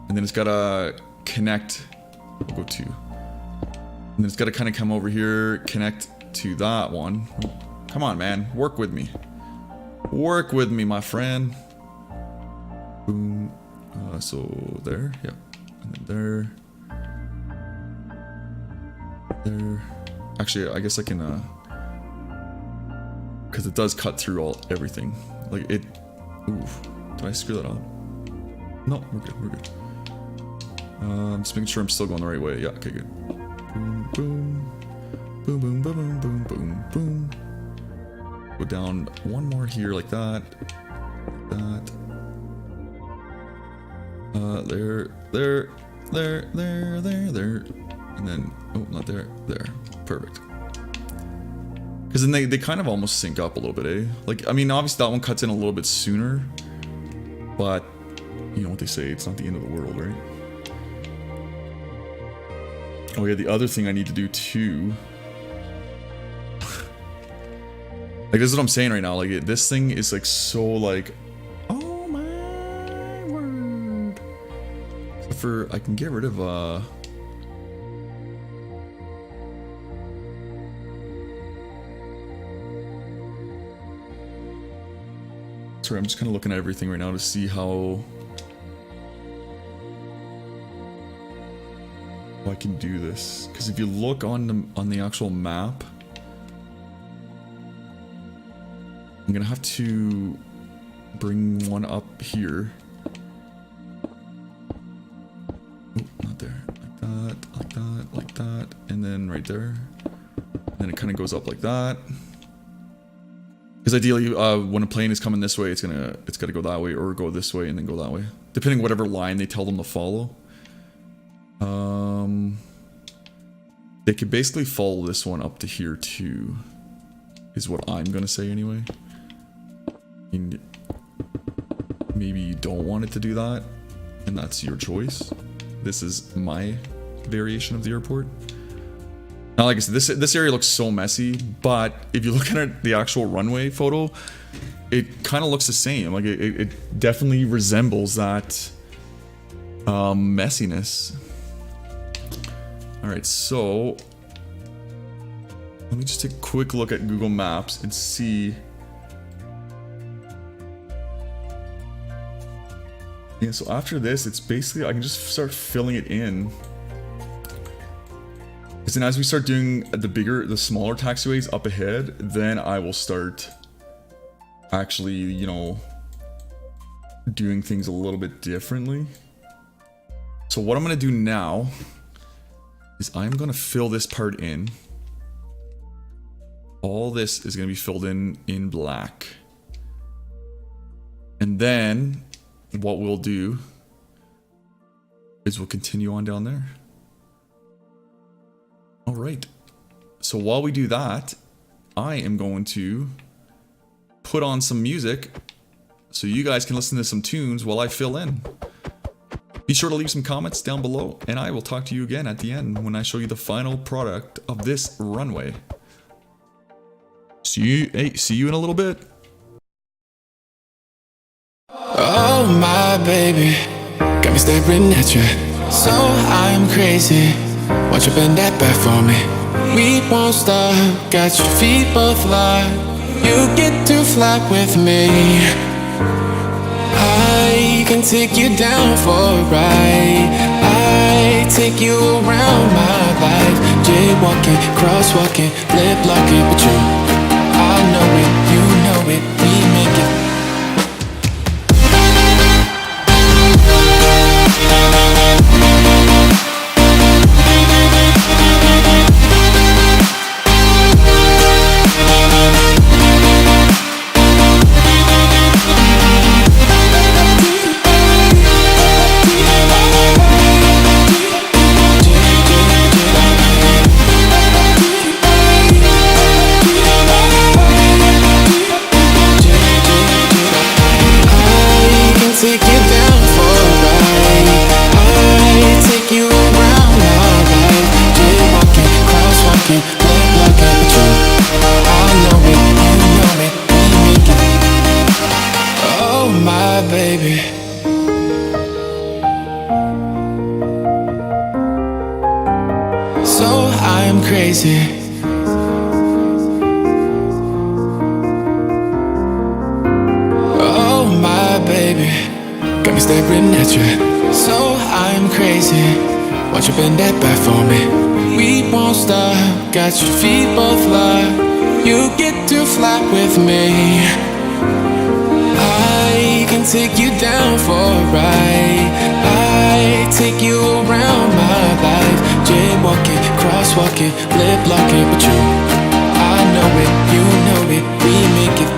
And then it's gotta connect. We'll go 2. And then it's gotta kind of come over here, connect to that one. Come on, man, work with me. Work with me, my friend. Boom. So there, yeah, and then there. Actually, I guess I can, because it does cut through everything. Like it. Oof. Did I screw that up? No, we're good. We're good. Just making sure I'm still going the right way. Yeah. Okay. Good. Boom, boom, boom, boom, boom, boom, boom, boom. Go down one more here, like that. Like that. There, and then, oh, not there, there, perfect. Because then they kind of almost sync up a little bit, eh? Like, I mean, obviously that one cuts in a little bit sooner, but you know what they say, it's not the end of the world, right? Oh yeah, the other thing I need to do too, like this is what I'm saying right now, like this thing is like so like, I can get rid of sorry, I'm just kind of looking at everything right now to see how I can do this, because if you look on the actual map, I'm gonna have to bring one up here. Like that, and then right there, and then it kind of goes up like that. Because ideally, when a plane is coming this way, it's gotta go that way, or go this way and then go that way, depending whatever line they tell them to follow. They could basically follow this one up to here too, is what I'm gonna say anyway. And maybe you don't want it to do that, and that's your choice. This is my variation of the airport. Now, like I said, this area looks so messy, but if you look at the actual runway photo, it kind of looks the same. Like it definitely resembles that messiness. All right, so let me just take a quick look at Google Maps and see. Yeah, so after this, it's basically, I can just start filling it in. Because then as we start doing the smaller taxiways up ahead, then I will start actually, you know, doing things a little bit differently. So what I'm going to do now is I'm going to fill this part in. All this is going to be filled in black. And then what we'll do is we'll continue on down there. All right. So while we do that, I am going to put on some music so you guys can listen to some tunes while I fill in. Be sure to leave some comments down below, and I will talk to you again at the end when I show you the final product of this runway. See you in a little bit. Oh my baby, got me staring at you. So I'm crazy. Won't you bend that back for me? We won't stop. Got your feet both locked. You get to fly with me. I can take you down for a ride. I take you around my life. Jaywalking, crosswalking, lip locking, but you, I know it, you know it, we make it. take you down for a ride. I take you around my life. Jaywalking, crosswalking, love blocking, but you, I know it, you know it, we make it. Oh my baby. So I'm crazy. Oh my baby, got me staring at you. So I'm crazy. Watch you bend that back for me. We won't stop. Got your feet both locked. You get to fly with me. I can take you down for a ride. I take you around my life. Jaywalking, crosswalking, lip blocking, but you, I know it, you know it, we make it.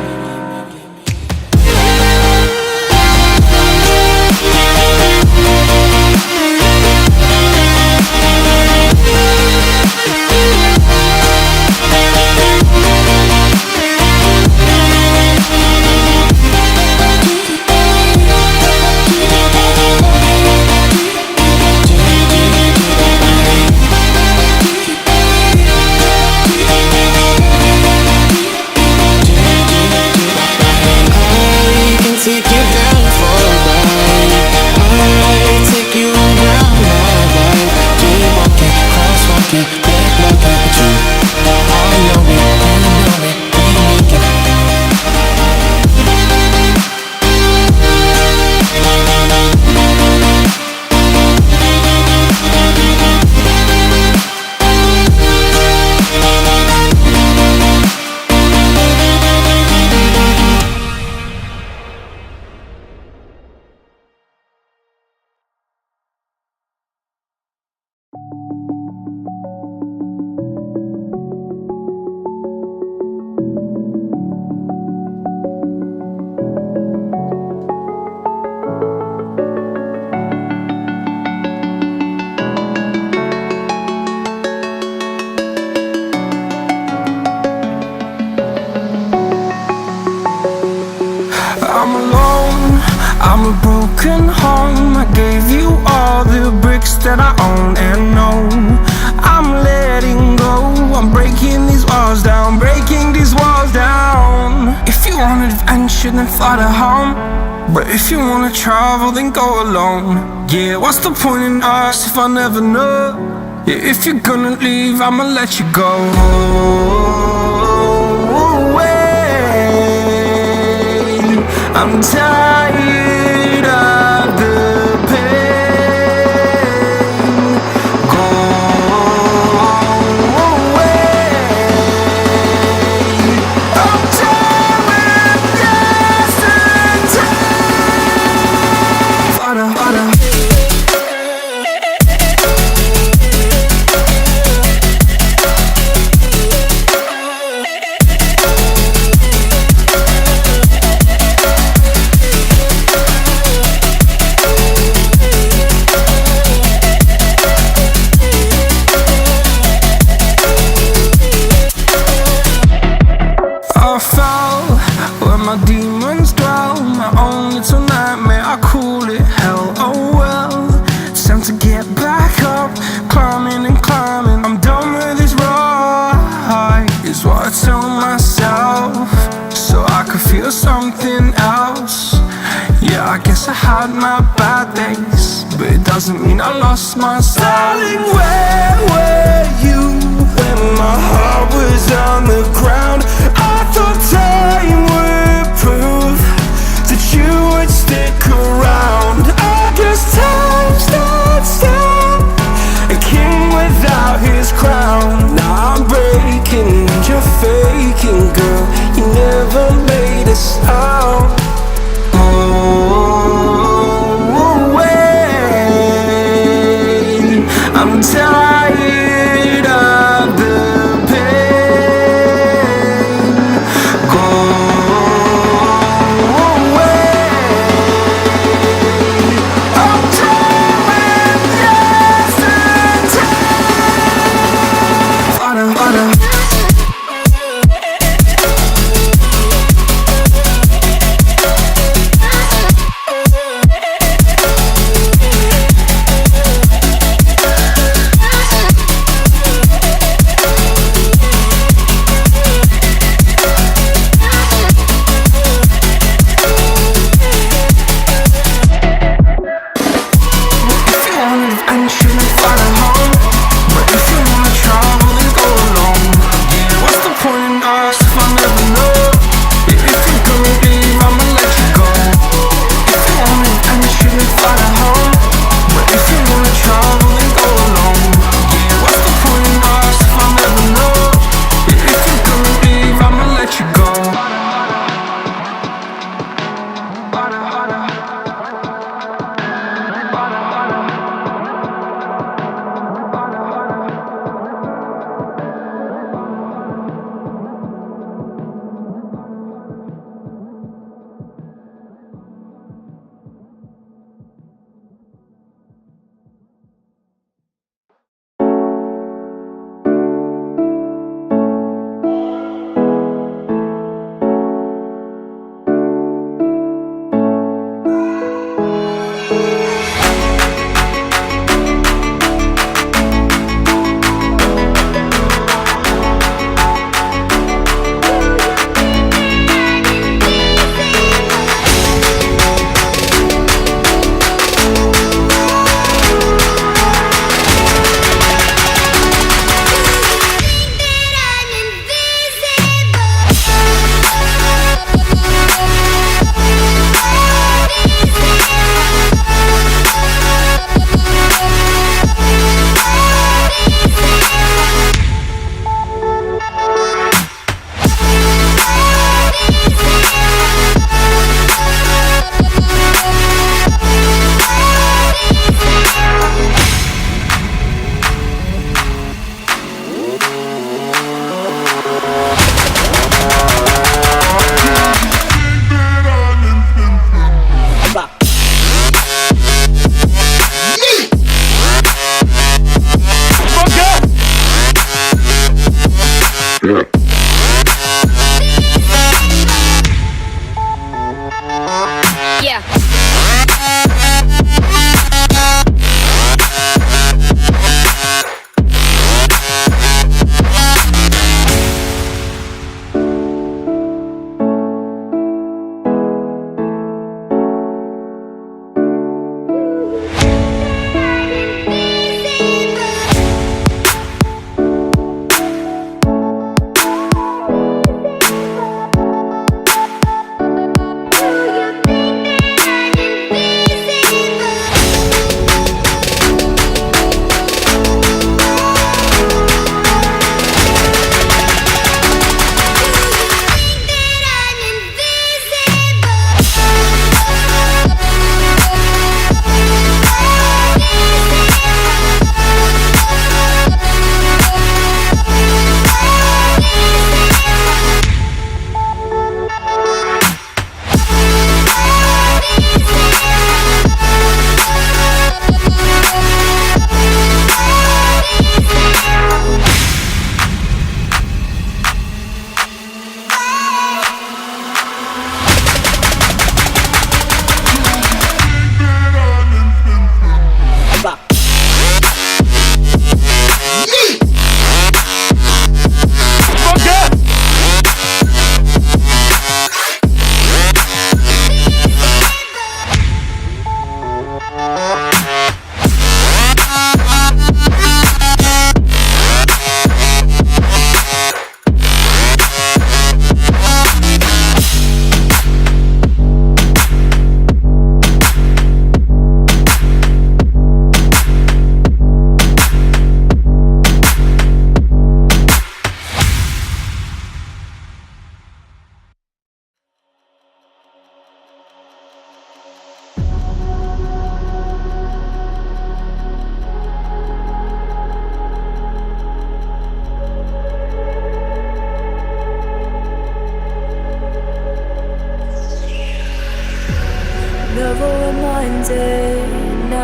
I'm a broken home. I gave you all the bricks that I own and know. I'm letting go. I'm breaking these walls down, breaking these walls down. If you want adventure, then fly to home. But if you wanna travel, then go alone. Yeah, what's the point in us if I never know? Yeah, if you're gonna leave, I'ma let you go. I'm tired of the pain. Go away. I'm tired of wasting time. Fada, fada. I fell where my demons dwell. My own little nightmare, I call it hell. Oh well, it's time to get back up. Climbing and climbing, I'm done with this ride, is what I tell myself, so I could feel something else. Yeah, I guess I had my bad days, but it doesn't mean I lost my style. Darling, where were you when my heart was on the ground? I thought time would prove that you would stick around. I guess time stood still, a king without his crown. Now I'm breaking and you're faking, girl. You never made a sound. Oh, wait, I'm tired of the pain. Go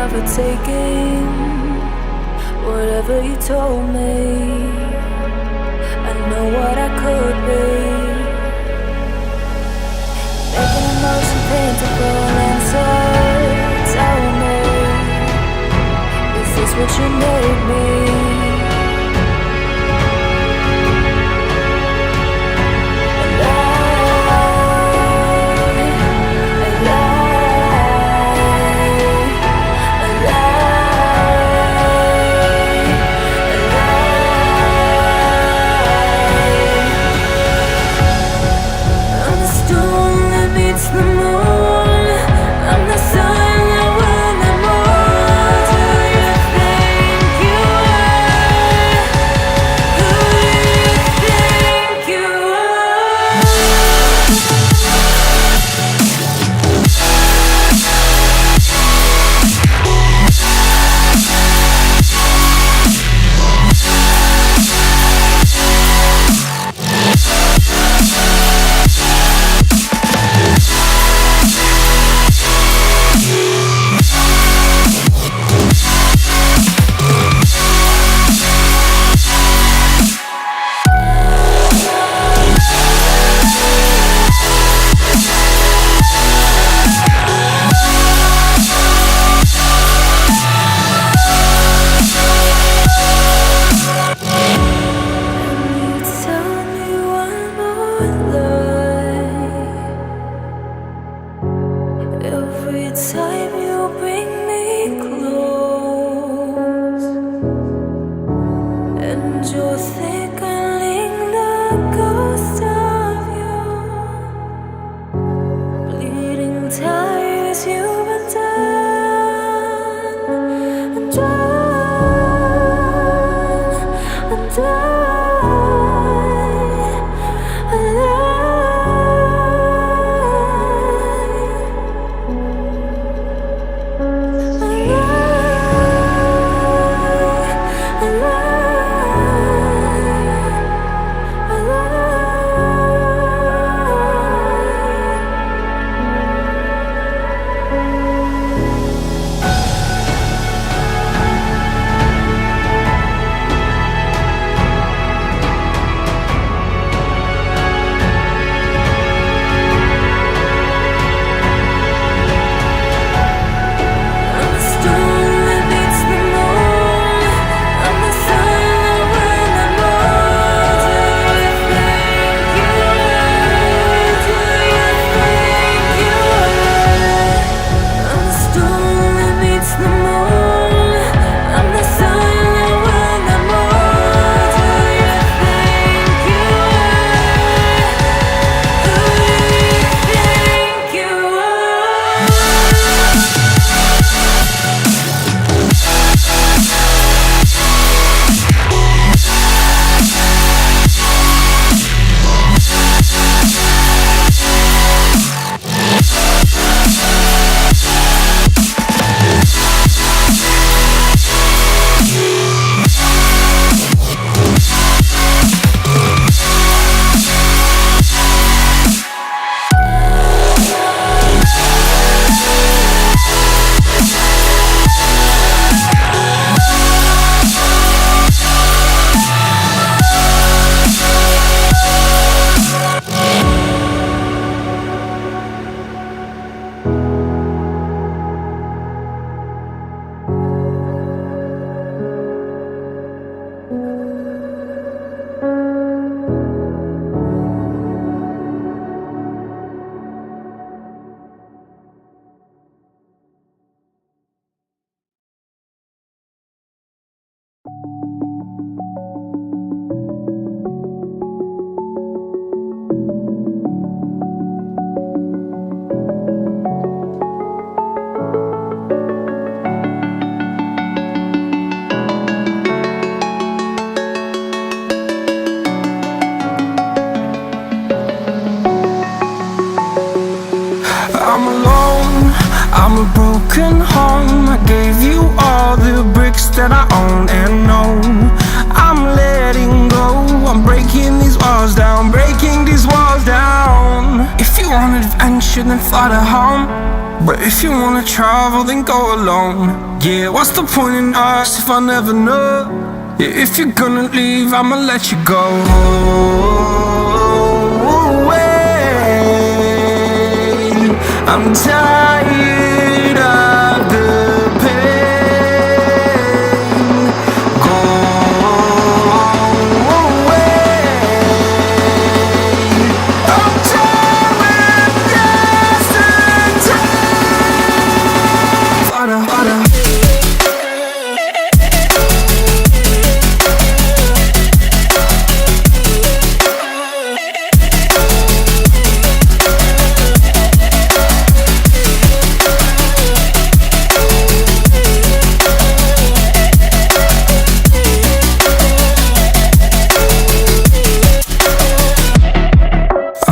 never taking whatever you told me. I know what I could be, making emotion paintable answers. Tell me, is this what you made me? Every time you bring me close, and you're thickening the ghost of you, bleeding tires you've undone, undone. I'm alone, I'm a broken home. I gave you all the bricks that I own and know. I'm letting go, I'm breaking these walls down, breaking these walls down. If you wanted adventure, then fly to home. But if you wanna travel, then go alone. Yeah, what's the point in us if I never know? Yeah, if you're gonna leave, I'ma let you go. I'm tired of the pain. Go away. I'm done with yesterday. Fada, fada.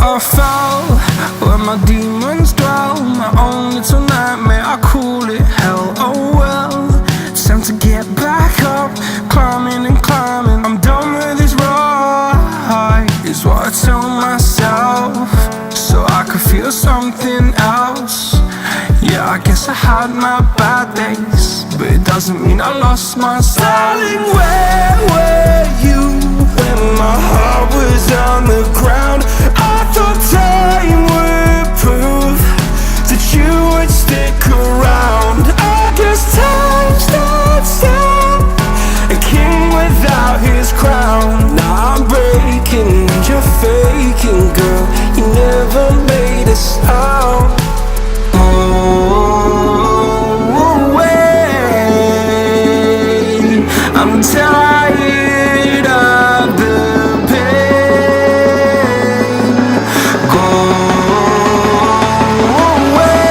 I fell where my demons dwell. My own little nightmare, I call it hell. Oh well, it's time to get back up. Climbing and climbing, I'm done with this ride, is what I tell myself, so I could feel something else. Yeah, I guess I had my bad days, but it doesn't mean I lost my style. Darling, where were you when my heart was on the ground? I thought time would prove that you would stick around. I guess time stood still, a king without his crown. Now I'm breaking and you're faking, girl. You never made a sound. Oh, wait, I'm tired of the pain. Go away.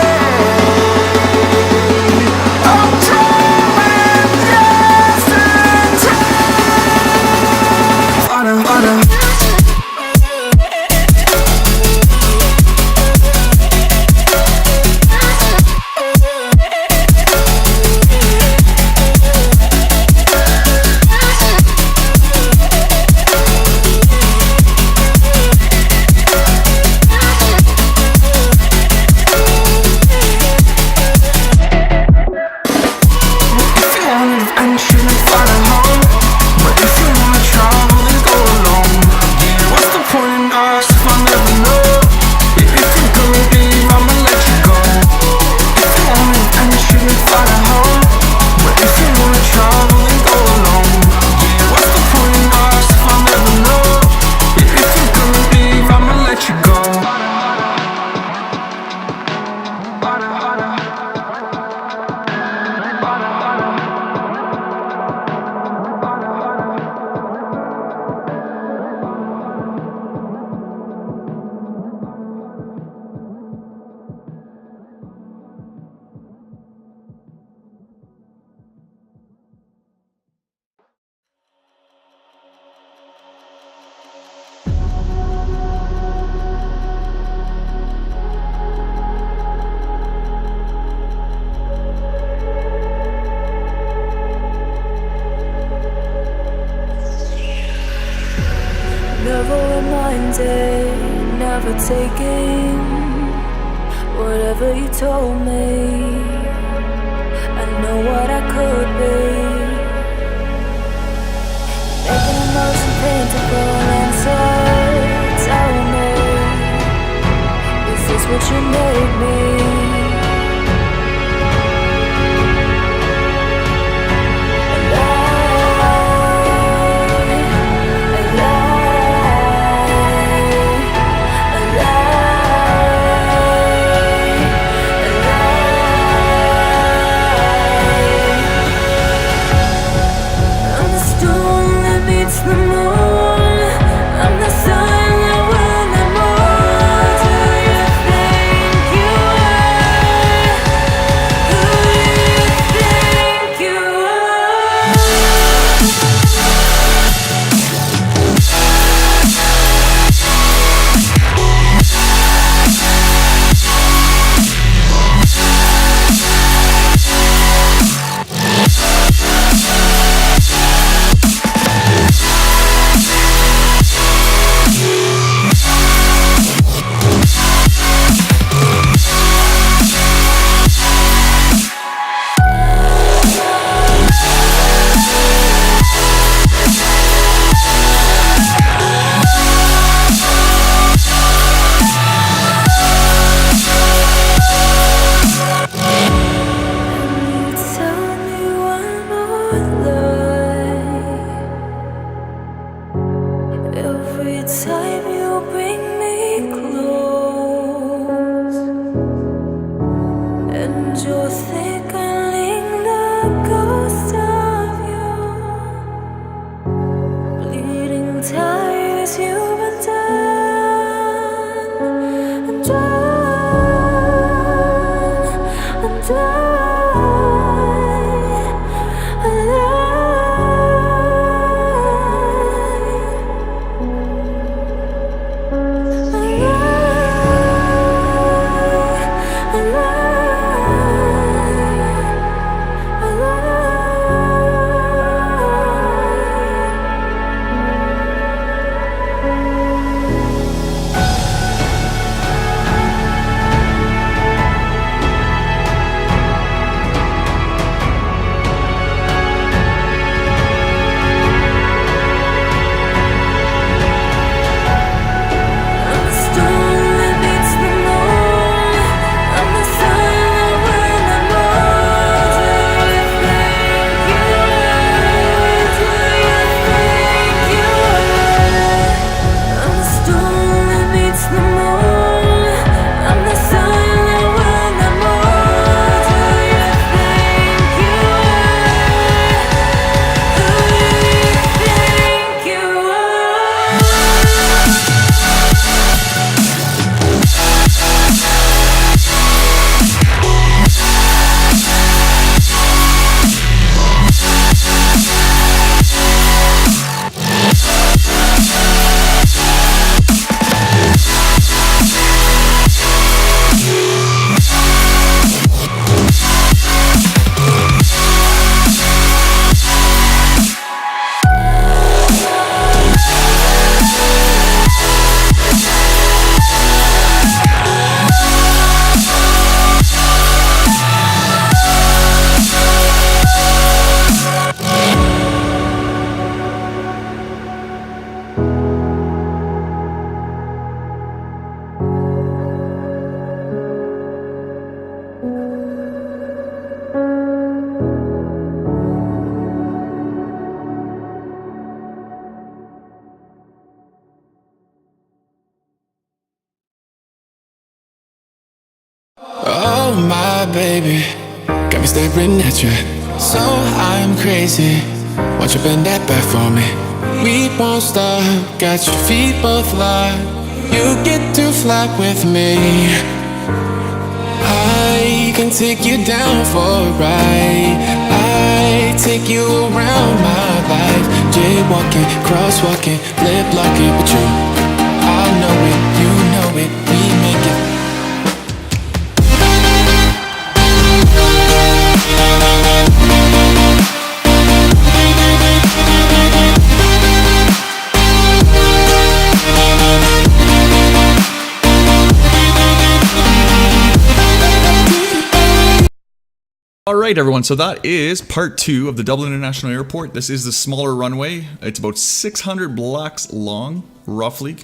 I'm done with yesterday. Fada, fada. If you wanted adventure, then fly to home. But if you wanna travel, then go alone. Yeah, what's the point in us if I never know? Yeah, if you're gonna leave, I'ma let you go. If you wanted adventure, then fly to home. But if you wanna travel, then go alone. Yeah, what's the point in us if I never know? Yeah, if you're gonna leave, I'ma let you go. Never reminded, never taking whatever you told me. I know what I could be, making emotion paintable answer. Tell me, is this what you made me? I'm the sun that will not more. Do you think you staring at you. So I'm crazy. Watch you bend that back for me. We won't stop. Got your feet both locked. You get to fly with me. I can take you down for a ride. I take you around my life. Jaywalking, crosswalking, lip locking. But you, I know it, you know it. We make it. Alright everyone, so that is part 2 of the Dublin International Airport. This is the smaller runway. It's about 600 blocks long, roughly.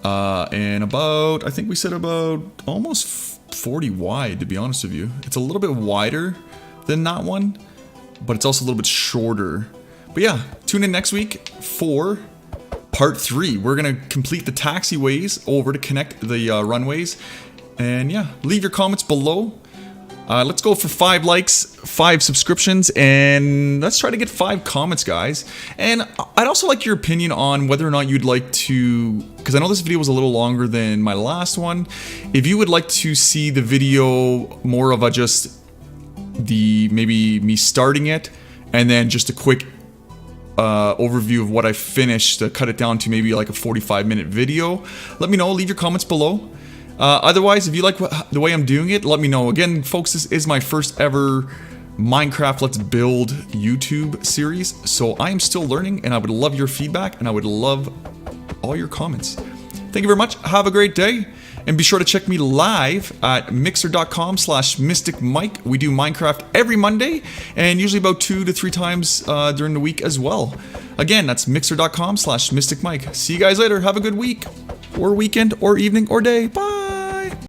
And about, I think we said about almost 40 wide, to be honest with you. It's a little bit wider than that one, but it's also a little bit shorter. But yeah, tune in next week for part 3. We're going to complete the taxiways over to connect the runways. And yeah, leave your comments below. Let's go for 5 likes, 5 subscriptions, and let's try to get 5 comments, guys. And I'd also like your opinion on whether or not you'd like to, because I know this video was a little longer than my last one. If you would like to see the video more of a just maybe me starting it, and then just a quick overview of what I finished to cut it down to maybe like a 45-minute video, let me know. Leave your comments below. Otherwise, if you like the way I'm doing it, let me know. Again, folks, this is my first ever Minecraft Let's Build YouTube series, so I am still learning, and I would love your feedback, and I would love all your comments. Thank you very much. Have a great day, and be sure to check me live at mixer.com/mysticmike. We do Minecraft every Monday, and usually about 2 to 3 times during the week as well. Again, that's mixer.com/mysticmike. See you guys later. Have a good week, or weekend, or evening, or day. Bye.